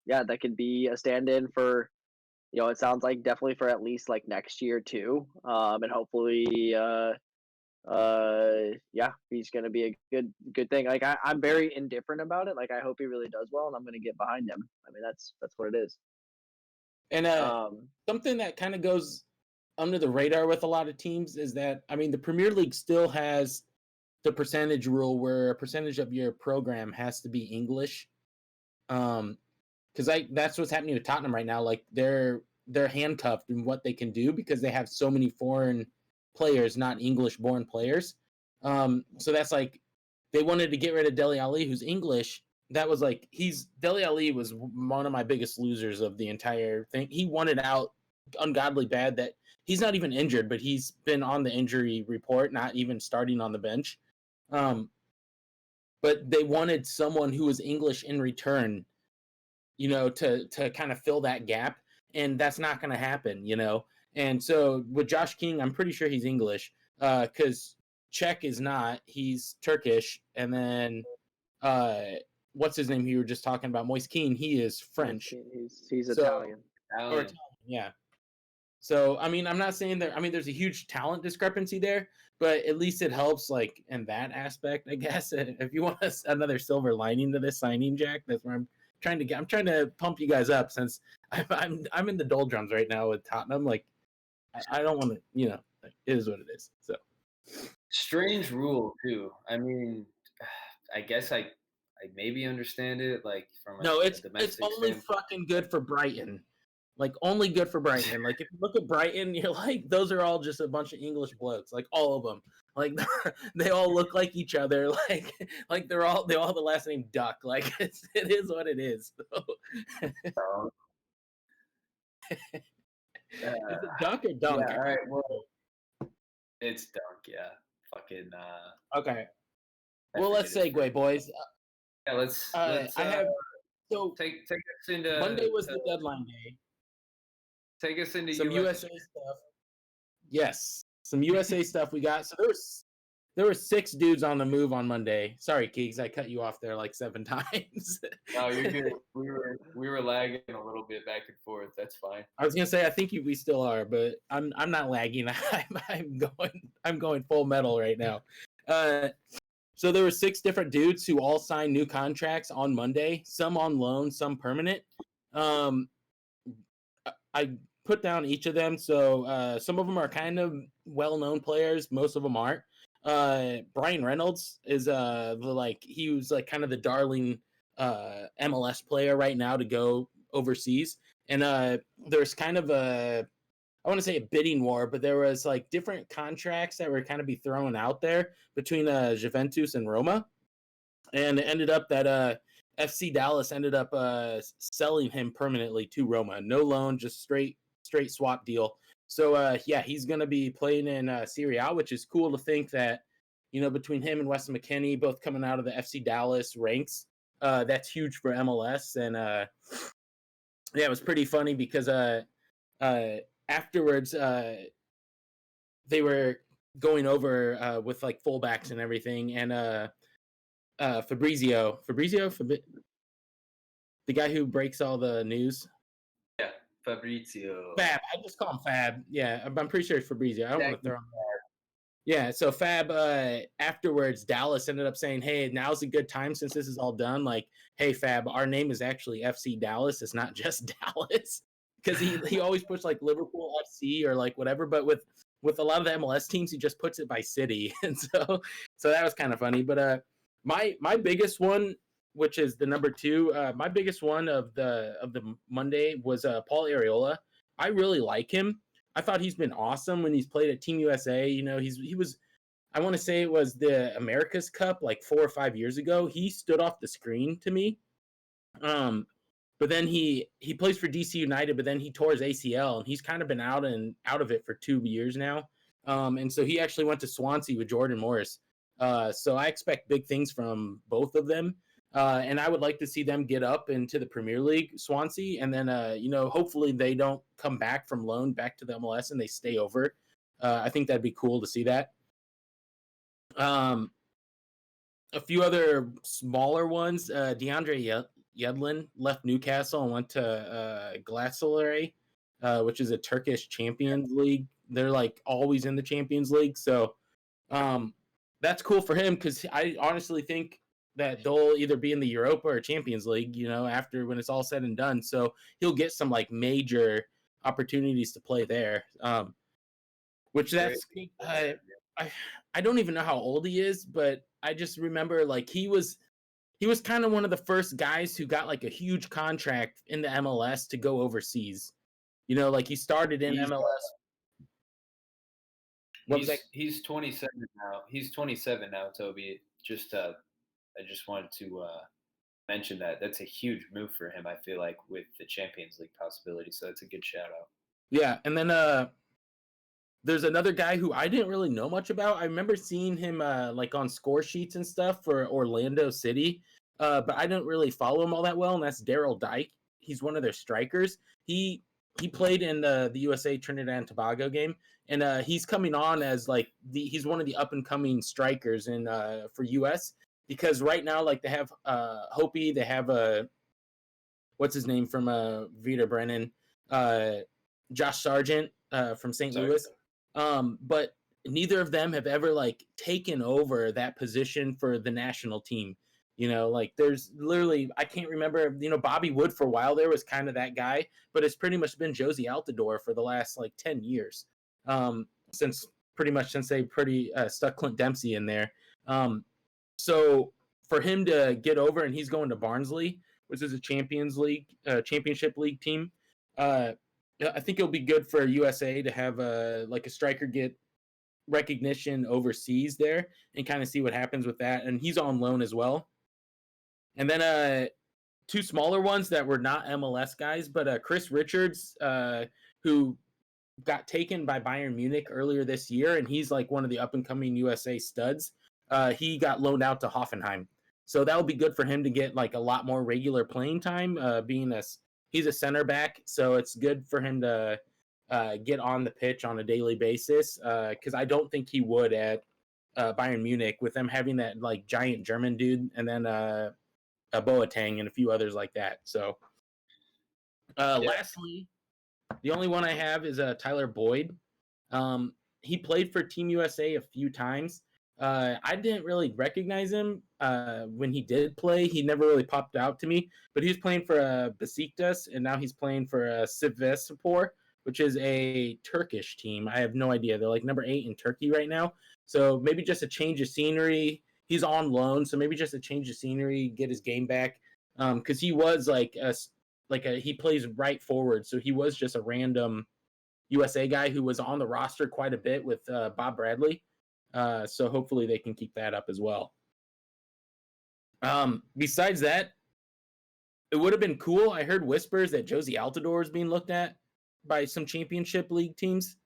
yeah, that could be a stand-in for. It sounds like definitely for at least like next year too. And hopefully, yeah, he's gonna be a good thing. Like I'm very indifferent about it. Like I hope he really does well, and I'm gonna get behind him. I mean, that's what it is. And Um, something that kind of goes under the radar with a lot of teams is that, I mean, the Premier League still has the percentage rule where a percentage of your program has to be English. Because that's what's happening with Tottenham right now. Like they're handcuffed in what they can do because they have so many foreign players, not English born players. So that's like they wanted to get rid of Dele Alli, who's English. That was like Dele Alli was one of my biggest losers of the entire thing. He wanted out ungodly bad that he's not even injured, but he's been on the injury report, not even starting on the bench. But they wanted someone who was English in return, to kind of fill that gap, and that's not going to happen. And so with Josh King, I'm pretty sure he's English, because Czech is not. He's Turkish, and then what's his name? You were just talking about Moise Keane. He is French. He's So- Italian. Or Italian, yeah. So I mean, I'm not saying that. I mean, there's a huge talent discrepancy there, but at least it helps, like in that aspect, I guess. If you want another silver lining to this signing, Jack, that's where I'm trying to get. I'm trying to pump you guys up since I'm in the doldrums right now with Tottenham. Like, I don't want to, you know, it is what it is. So Strange rule too. I mean, I guess I maybe understand it, like from no, a it's domestic only standpoint. fucking good for Brighton. Like, only good for Brighton. Like, if you look at Brighton, you're like, those are all just a bunch of English blokes. Like, all of them. Like, they all look like each other. Like they all have the last name Duck. Like, it is what it is. So, Is it Duck or Dunk? yeah, all right. Well, it's Dunk. Yeah, fucking. Okay. I Well, forget let's his segue, first- boys. Yeah, let's. I have so take us into Monday was the deadline day. Take us into Some US. USA stuff. Yes, some USA stuff we got. So there were 6 dudes on the move on Monday. Sorry, Keegs, I cut you off there like 7 times. No, you're good. We were lagging a little bit back and forth. That's fine. I was gonna say I think we still are, but I'm not lagging. I'm going full metal right now. So there were 6 different dudes who all signed new contracts on Monday. Some on loan, some permanent. I put down each of them. So some of them are kind of well-known players. Most of them aren't. Brian Reynolds is he was like kind of the darling MLS player right now to go overseas. And there's kind of I want to say a bidding war, but there was like different contracts that were kind of be thrown out there between Juventus and Roma. And it ended up that FC Dallas ended up selling him permanently to Roma. No loan, just straight swap deal. So yeah, he's going to be playing in Serie A, which is cool to think that, you know, between him and Weston McKennie, both coming out of the FC Dallas ranks, that's huge for MLS. And yeah, it was pretty funny because afterwards they were going over with like fullbacks and everything, and Fabrizio, the guy who breaks all the news. Yeah, Fabrizio. Fab. I just call him Fab. Yeah, I'm pretty sure it's Fabrizio. I don't want to throw him. Yeah, so Fab, afterwards, Dallas ended up saying, hey, now's a good time since this is all done. Like, hey, Fab, our name is actually FC Dallas. It's not just Dallas. Because he always puts like Liverpool FC or like whatever. But with a lot of the MLS teams, he just puts it by city. And so that was kind of funny. But my biggest one, which is the number 2, my biggest one of the Monday was Paul Areola. I really like him. I thought he's been awesome when he's played at Team USA. You know, he was, I want to say it was the America's Cup like 4 or 5 years ago. He stood off the screen to me. But then he plays for DC United, but then he tore his ACL and he's kind of been out of it for 2 years now. And so he actually went to Swansea with Jordan Morris. So I expect big things from both of them. And I would like to see them get up into the Premier League, Swansea, and then you know, hopefully they don't come back from loan back to the MLS and they stay over. I think that'd be cool to see that. A few other smaller ones. DeAndre Yedlin left Newcastle and went to Galatasaray, which is a Turkish Champions League. They're like always in the Champions League, so that's cool for him because I honestly think that they'll either be in the Europa or Champions League, you know, after when it's all said and done. So he'll get some like major opportunities to play there. Which that's I don't even know how old he is, but I just remember like he was kind of one of the first guys who got like a huge contract in the MLS to go overseas. You know, like he started in MLS. He's 27 now. He's 27 now, Toby. I just wanted to mention that. That's a huge move for him, I feel like, with the Champions League possibility. So that's a good shout out. Yeah, and then there's another guy who I didn't really know much about. I remember seeing him like on score sheets and stuff for Orlando City, but I didn't really follow him all that well, and that's Daryl Dike. He's one of their strikers. He played in the USA Trinidad and Tobago game, and he's coming on as like he's one of the up and coming strikers in for US. because right now, like they have Hopi, they have what's his name from Vita Brennan, Josh Sargent from St. Louis, but neither of them have ever like taken over that position for the national team. Like there's literally, I can't remember, Bobby Wood for a while there was kind of that guy, but it's pretty much been Josie Altidore for the last like 10 years. Since they stuck Clint Dempsey in there. So for him to get over, and he's going to Barnsley, which is a championship league team. I think it'll be good for USA to have a striker get recognition overseas there and kind of see what happens with that. And he's on loan as well. And then two smaller ones that were not MLS guys, but Chris Richards, who got taken by Bayern Munich earlier this year, and he's like one of the up and coming USA studs. He got loaned out to Hoffenheim, so that will be good for him to get like a lot more regular playing time. He's a center back, so it's good for him to get on the pitch on a daily basis. Because I don't think he would at Bayern Munich with them having that like giant German dude, and then Boateng and a few others like that. So, lastly, the only one I have is Tyler Boyd. He played for Team USA a few times. I didn't really recognize him when he did play. He never really popped out to me. But he was playing for Besiktas, and now he's playing for Sivasspor, which is a Turkish team. I have no idea. They're like number 8 in Turkey right now. So maybe just a change of scenery. He's on loan, so maybe just a change of scenery, get his game back. Because he was he plays right forward, so he was just a random USA guy who was on the roster quite a bit with Bob Bradley. So hopefully they can keep that up as well. Besides that, it would have been cool. I heard whispers that Josie Altidore is being looked at by some championship league teams.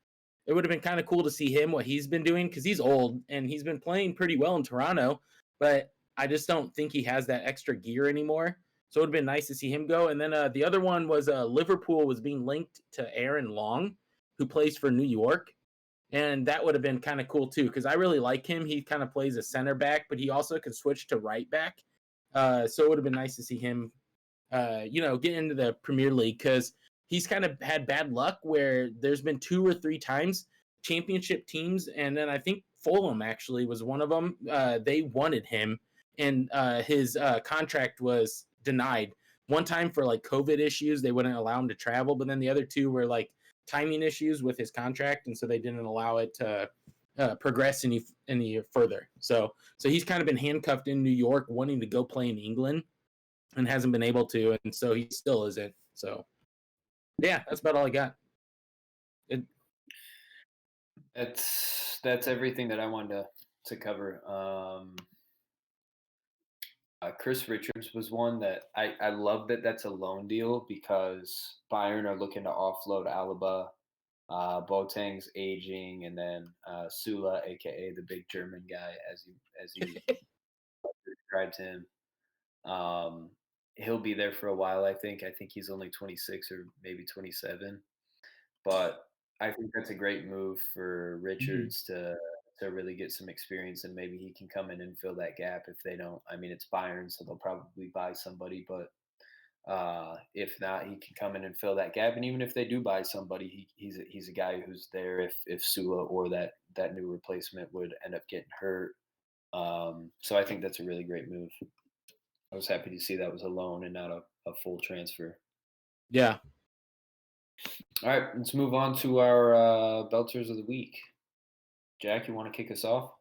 It would have been kind of cool to see him, what he's been doing, because he's old and he's been playing pretty well in Toronto, but I just don't think he has that extra gear anymore. So it would have been nice to see him go. And then the other one was Liverpool was being linked to Aaron Long, who plays for New York. And that would have been kind of cool too, because I really like him. He kind of plays a center back, but he also can switch to right back. So it would have been nice to see him, get into the Premier League, because he's kind of had bad luck where there's been 2 or 3 times championship teams, and then I think Fulham actually was one of them. They wanted him, and his contract was denied. One time for like COVID issues, they wouldn't allow him to travel, but then the other 2 were like timing issues with his contract, and so they didn't allow it to progress any further. So he's kind of been handcuffed in New York, wanting to go play in England, and hasn't been able to, and so he still isn't. So yeah, that's about all I got. That's everything that I wanted to cover. Chris Richards was one that I love that that's a loan deal, because Bayern are looking to offload Alaba. Boateng's aging, and then Sula, aka the big German guy, as you described him. He'll be there for a while. I think he's only 26 or maybe 27, but I think that's a great move for Richards to really get some experience, and maybe he can come in and fill that gap if they don't. I mean, it's Bayern, so they'll probably buy somebody, but if not, he can come in and fill that gap. And even if they do buy somebody, he's a guy who's there if Sula or that new replacement would end up getting hurt. So I think that's a really great move. I was happy to see that was a loan and not a full transfer. Yeah. All right, let's move on to our Belters of the Week. Jack, you want to kick us off?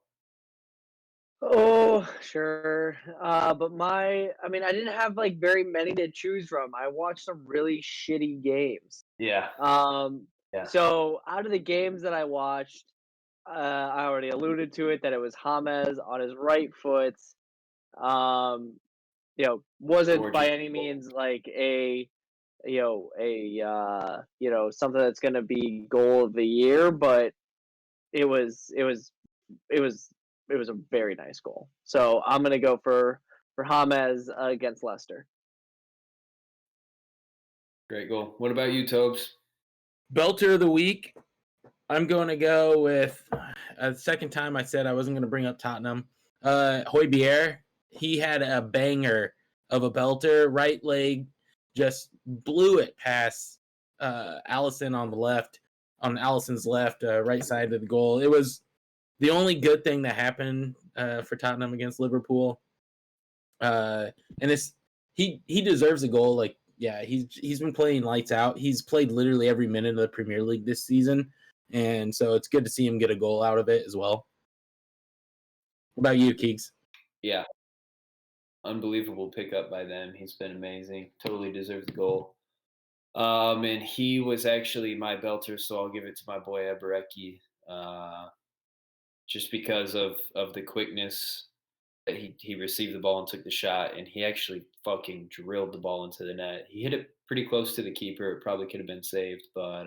Oh, sure. But I didn't have like very many to choose from. I watched some really shitty games. Yeah. Yeah. So out of the games that I watched, I already alluded to it that it was James on his right foot. Wasn't Gorgeous. by any means like something that's going to be goal of the year, but it was a very nice goal. So I'm going to go for James against Leicester. Great goal. What about you, Tobes? Belter of the Week. I'm going to go with a second time I said I wasn't going to bring up Tottenham. Højbjerg he had a banger of a belter, right leg, just blew it past Allison on Allison's left, right side of the goal. It was the only good thing that happened for Tottenham against Liverpool. And he deserves a goal. Like, yeah, he's been playing lights out. He's played literally every minute of the Premier League this season, and so it's good to see him get a goal out of it as well. What about you, Keegs? Yeah. Unbelievable pickup by them. He's been amazing. Totally deserves the goal. And he was actually my belter, so I'll give it to my boy Eberecki, just because of the quickness that he received the ball and took the shot, and he actually fucking drilled the ball into the net. He hit it pretty close to the keeper. It probably could have been saved, but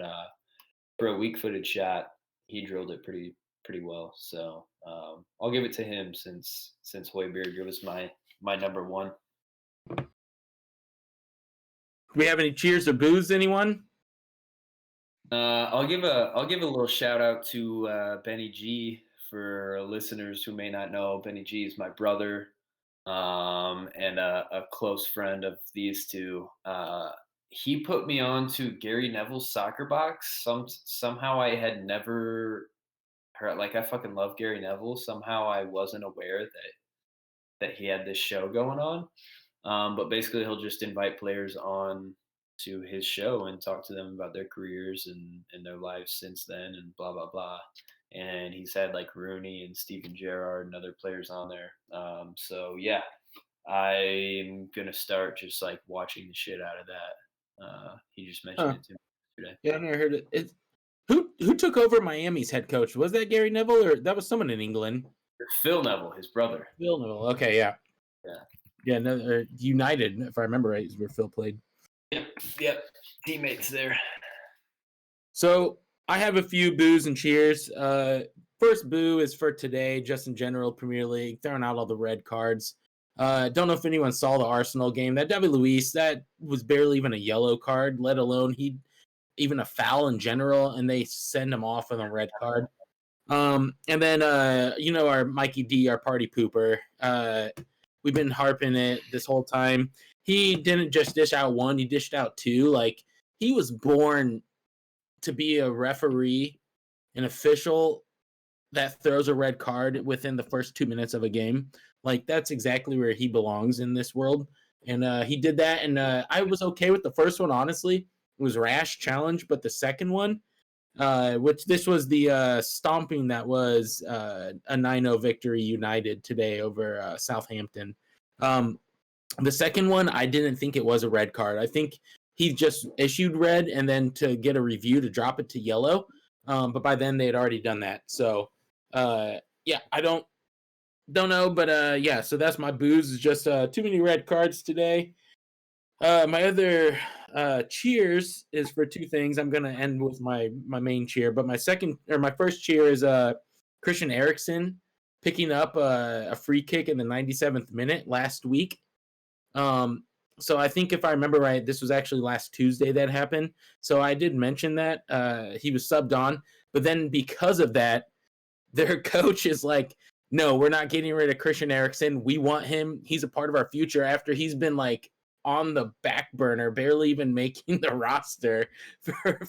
for a weak-footed shot, he drilled it pretty well. So I'll give it to him since Højbjerg was my number one. Do we have any cheers or boos? Anyone? I'll give a little shout out to Benny G. For listeners who may not know, Benny G is my brother, and a close friend of these two. He put me on to Gary Neville's Soccer Box. Somehow I had never heard. Like, I fucking love Gary Neville. Somehow I wasn't aware that he had this show going on. But basically, he'll just invite players on to his show and talk to them about their careers and their lives since then, and blah blah blah. And he's had like Rooney and Steven Gerrard and other players on there. So yeah, I'm gonna start just like watching the shit out of that. He just mentioned it to me today. Yeah, I never heard it. Who took over Miami's head coach? Was that Gary Neville or that was someone in England? Phil Neville, his brother. Phil Neville. Okay, yeah. Yeah. Yeah, no, United, if I remember right, is where Phil played. Yep. Teammates there. So I have a few boos and cheers. First boo is for today, just in general, Premier League, throwing out all the red cards. Don't know if anyone saw the Arsenal game. That David Luiz, that was barely even a yellow card, let alone even a foul in general, and they send him off on a red card. And then our Mikey D, our party pooper. We've been harping it this whole time. He didn't just dish out one; he dished out two. Like, he was born to be a referee, an official that throws a red card within the first 2 minutes of a game. Like, that's exactly where he belongs in this world. And he did that, and I was okay with the first one, honestly. It was rash challenge, but the second one, which this was the stomping that was a 9-0 victory United today over Southampton. The second one, I didn't think it was a red card. I think he just issued red and then to get a review to drop it to yellow. But by then they had already done that. So yeah, I don't know, but yeah, so that's my booze. Is just too many red cards today. My other cheers is for two things. I'm gonna end with my main cheer, but my first cheer is Christian Eriksen picking up a free kick in the 97th minute last week. So I think if I remember right, this was actually last Tuesday that happened. So I did mention that he was subbed on, but then because of that, their coach is like, no, we're not getting rid of Christian Eriksen. We want him. He's a part of our future after he's been like on the back burner, barely even making the roster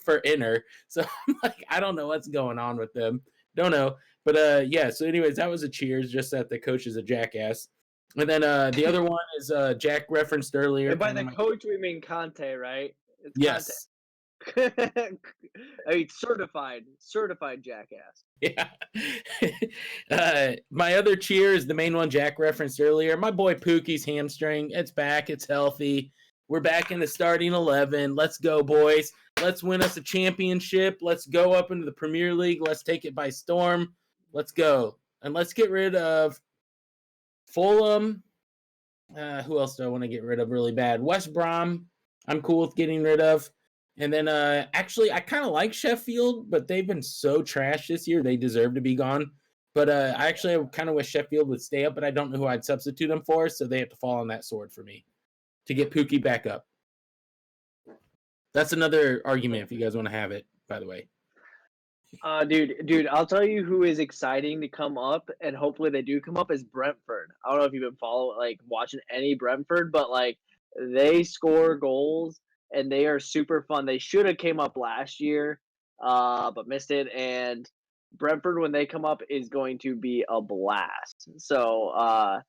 for Inter. So I'm like, I don't know what's going on with them. Don't know. But yeah, so anyways, that was a cheers, just that the coach is a jackass. And then the other one is Jack referenced earlier. And by the coach, we mean Conte, right? It's yes. Conte. I mean, certified jackass. Yeah. My other cheer is the main one Jack referenced earlier. My boy Pookie's hamstring. It's back. It's healthy. We're back in the starting 11. Let's go, boys. Let's win us a championship. Let's go up into the Premier League. Let's take it by storm. Let's go. And let's get rid of Fulham. Who else do I want to get rid of really bad? West Brom. I'm cool with getting rid of. And then actually, I kind of like Sheffield, but they've been so trash this year. They deserve to be gone. But I kind of wish Sheffield would stay up, but I don't know who I'd substitute them for, so they have to fall on that sword for me to get Pookie back up. That's another argument if you guys want to have it, by the way. Dude, I'll tell you who is exciting to come up, and hopefully they do come up is Brentford. I don't know if you've been watching any Brentford, but like they score goals and they are super fun. They should have came up last year, but missed it. And Brentford, when they come up, is going to be a blast. So,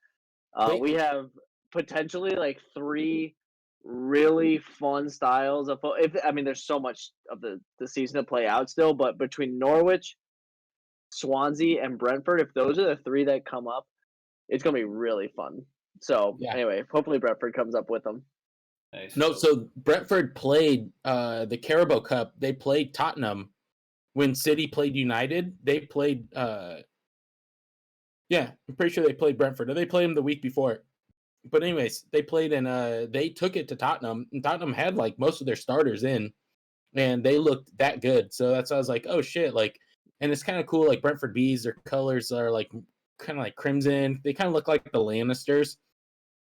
Wait, we have potentially like three really fun styles of if I mean there's so much of the season to play out still, but between Norwich, Swansea, and Brentford, if those are the three that come up, it's gonna be really fun. So yeah. anyway, hopefully Brentford comes up with them. Nice. No, so Brentford played the Carabao Cup. They played Tottenham when City played United. They played yeah, I'm pretty sure they played Brentford. Or they played them the week before. But anyways, they played and they took it to Tottenham. And Tottenham had like most of their starters in, and they looked that good. So that's why I was like, oh shit, like, and it's kind of cool. Like Brentford Bees, their colors are like kind of like crimson. They kind of look like the Lannisters.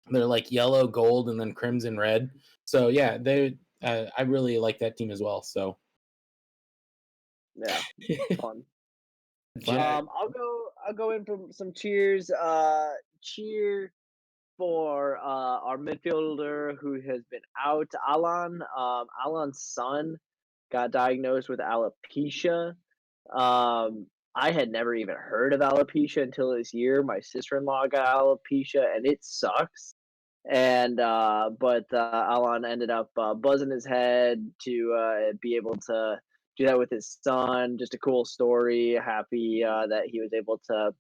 They're like yellow, gold, and then crimson red. So yeah, they. I really like that team as well. So Yeah, fun. Jack, I'll go in for some cheers. Cheer for our midfielder who has been out, Alan. Alan's son got diagnosed with alopecia. I had never even heard of alopecia until this year. My sister-in-law got alopecia, and it sucks. And but Alan ended up buzzing his head to be able to do that with his son. Just a cool story. Happy that he was able to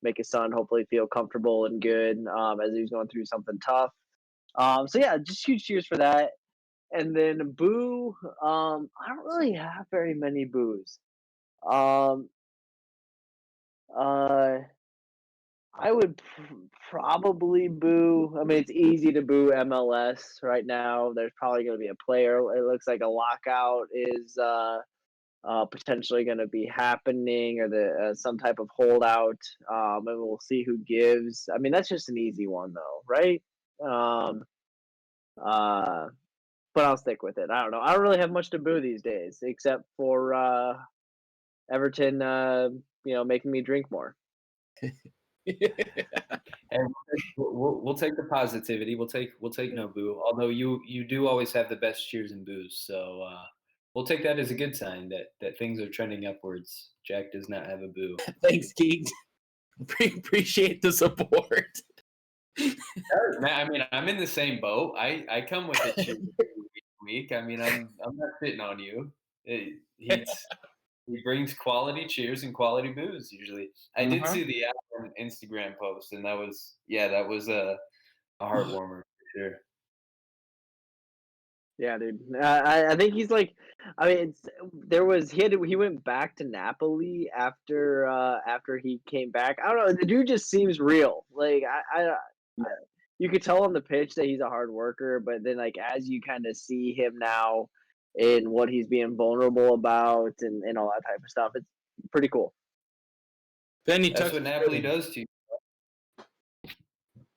make his son hopefully feel comfortable and good as he was going through something tough. So yeah, just huge cheers for that. And then boo, I don't really have very many boos. Um, uh, I would probably boo. I mean, it's easy to boo MLS right now. There's probably going to be a player. It looks like a lockout is potentially going to be happening, or the some type of holdout. And we'll see who gives. I mean, that's just an easy one, though, right? Um, uh, but I'll stick with it. I don't know. I don't really have much to boo these days, except for Everton, making me drink more. and we'll take the positivity. We'll take no boo. Although you do always have the best cheers and boos, so we'll take that as a good sign that things are trending upwards. Jack does not have a boo. thanks, Keith. Appreciate the support. Man, I mean, I'm in the same boat. I come with it week. I mean, I'm not sitting on you. He brings quality cheers and quality booze usually. I did see the Instagram post, and that was a heart warmer for sure. Yeah, dude. I think he's like, I mean, he went back to Napoli after he came back. I don't know. The dude just seems real. Like you could tell on the pitch that he's a hard worker, but then like as you kind of see him now in what he's being vulnerable about and all that type of stuff, it's pretty cool. Then he That's took what Napoli does to you.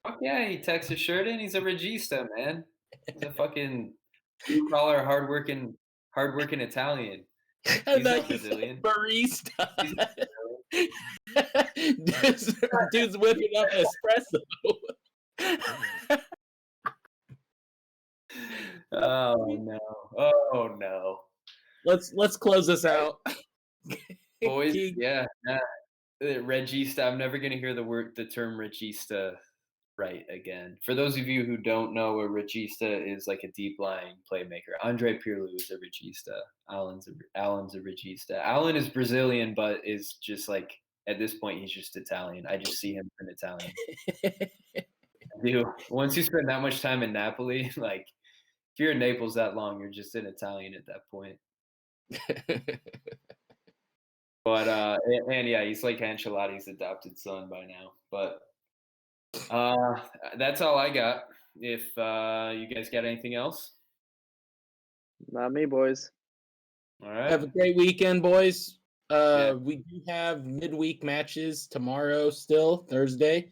Fuck yeah, he tucks his shirt in. He's a regista, man. He's a fucking blue collar, hardworking Italian. He's not Brazilian. Barista. He's not dude's whipping up espresso. Oh no! Oh no! Let's close this out, Boys. Keith. Yeah, regista. I'm never gonna hear the term regista right again. For those of you who don't know, a regista is like a deep lying playmaker. Andre Pirlo is a regista. Alan's a regista. Alan is Brazilian, but is just like at this point he's just Italian. I just see him as an Italian. Dude, once you spend that much time in Napoli, like if you're in Naples that long, you're just an Italian at that point. But and yeah, he's like Ancelotti's adopted son by now. But that's all I got. If you guys got anything else, Not me, boys. all right. Have a great weekend, boys. Yeah. We do have midweek matches tomorrow, still Thursday.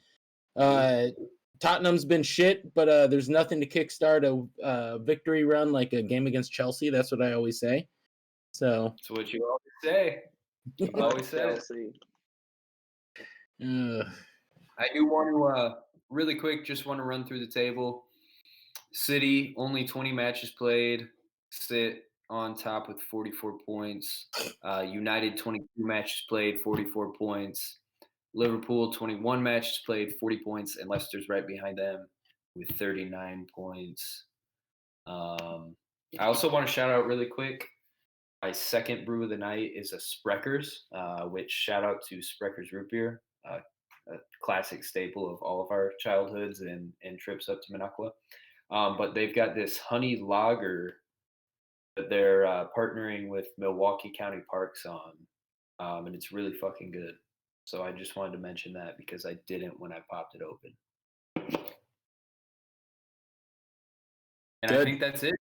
Tottenham's been shit, but there's nothing to kickstart a victory run like a game against Chelsea. That's what I always say. So That's what you always say. You've always said it. Chelsea. I do want to, really quick, just want to run through the table. City, only 20 matches played, sit on top with 44 points. United, 22 matches played, 44 points. Liverpool, 21 matches played, 40 points, and Leicester's right behind them with 39 points. I also want to shout out really quick. My second brew of the night is a Sprecher's, which shout out to Sprecher's root beer, a classic staple of all of our childhoods and trips up to Minocqua. But they've got this honey lager that they're partnering with Milwaukee County Parks on, and it's really fucking good. So I just wanted to mention that because I didn't when I popped it open. And Good. I think that's it.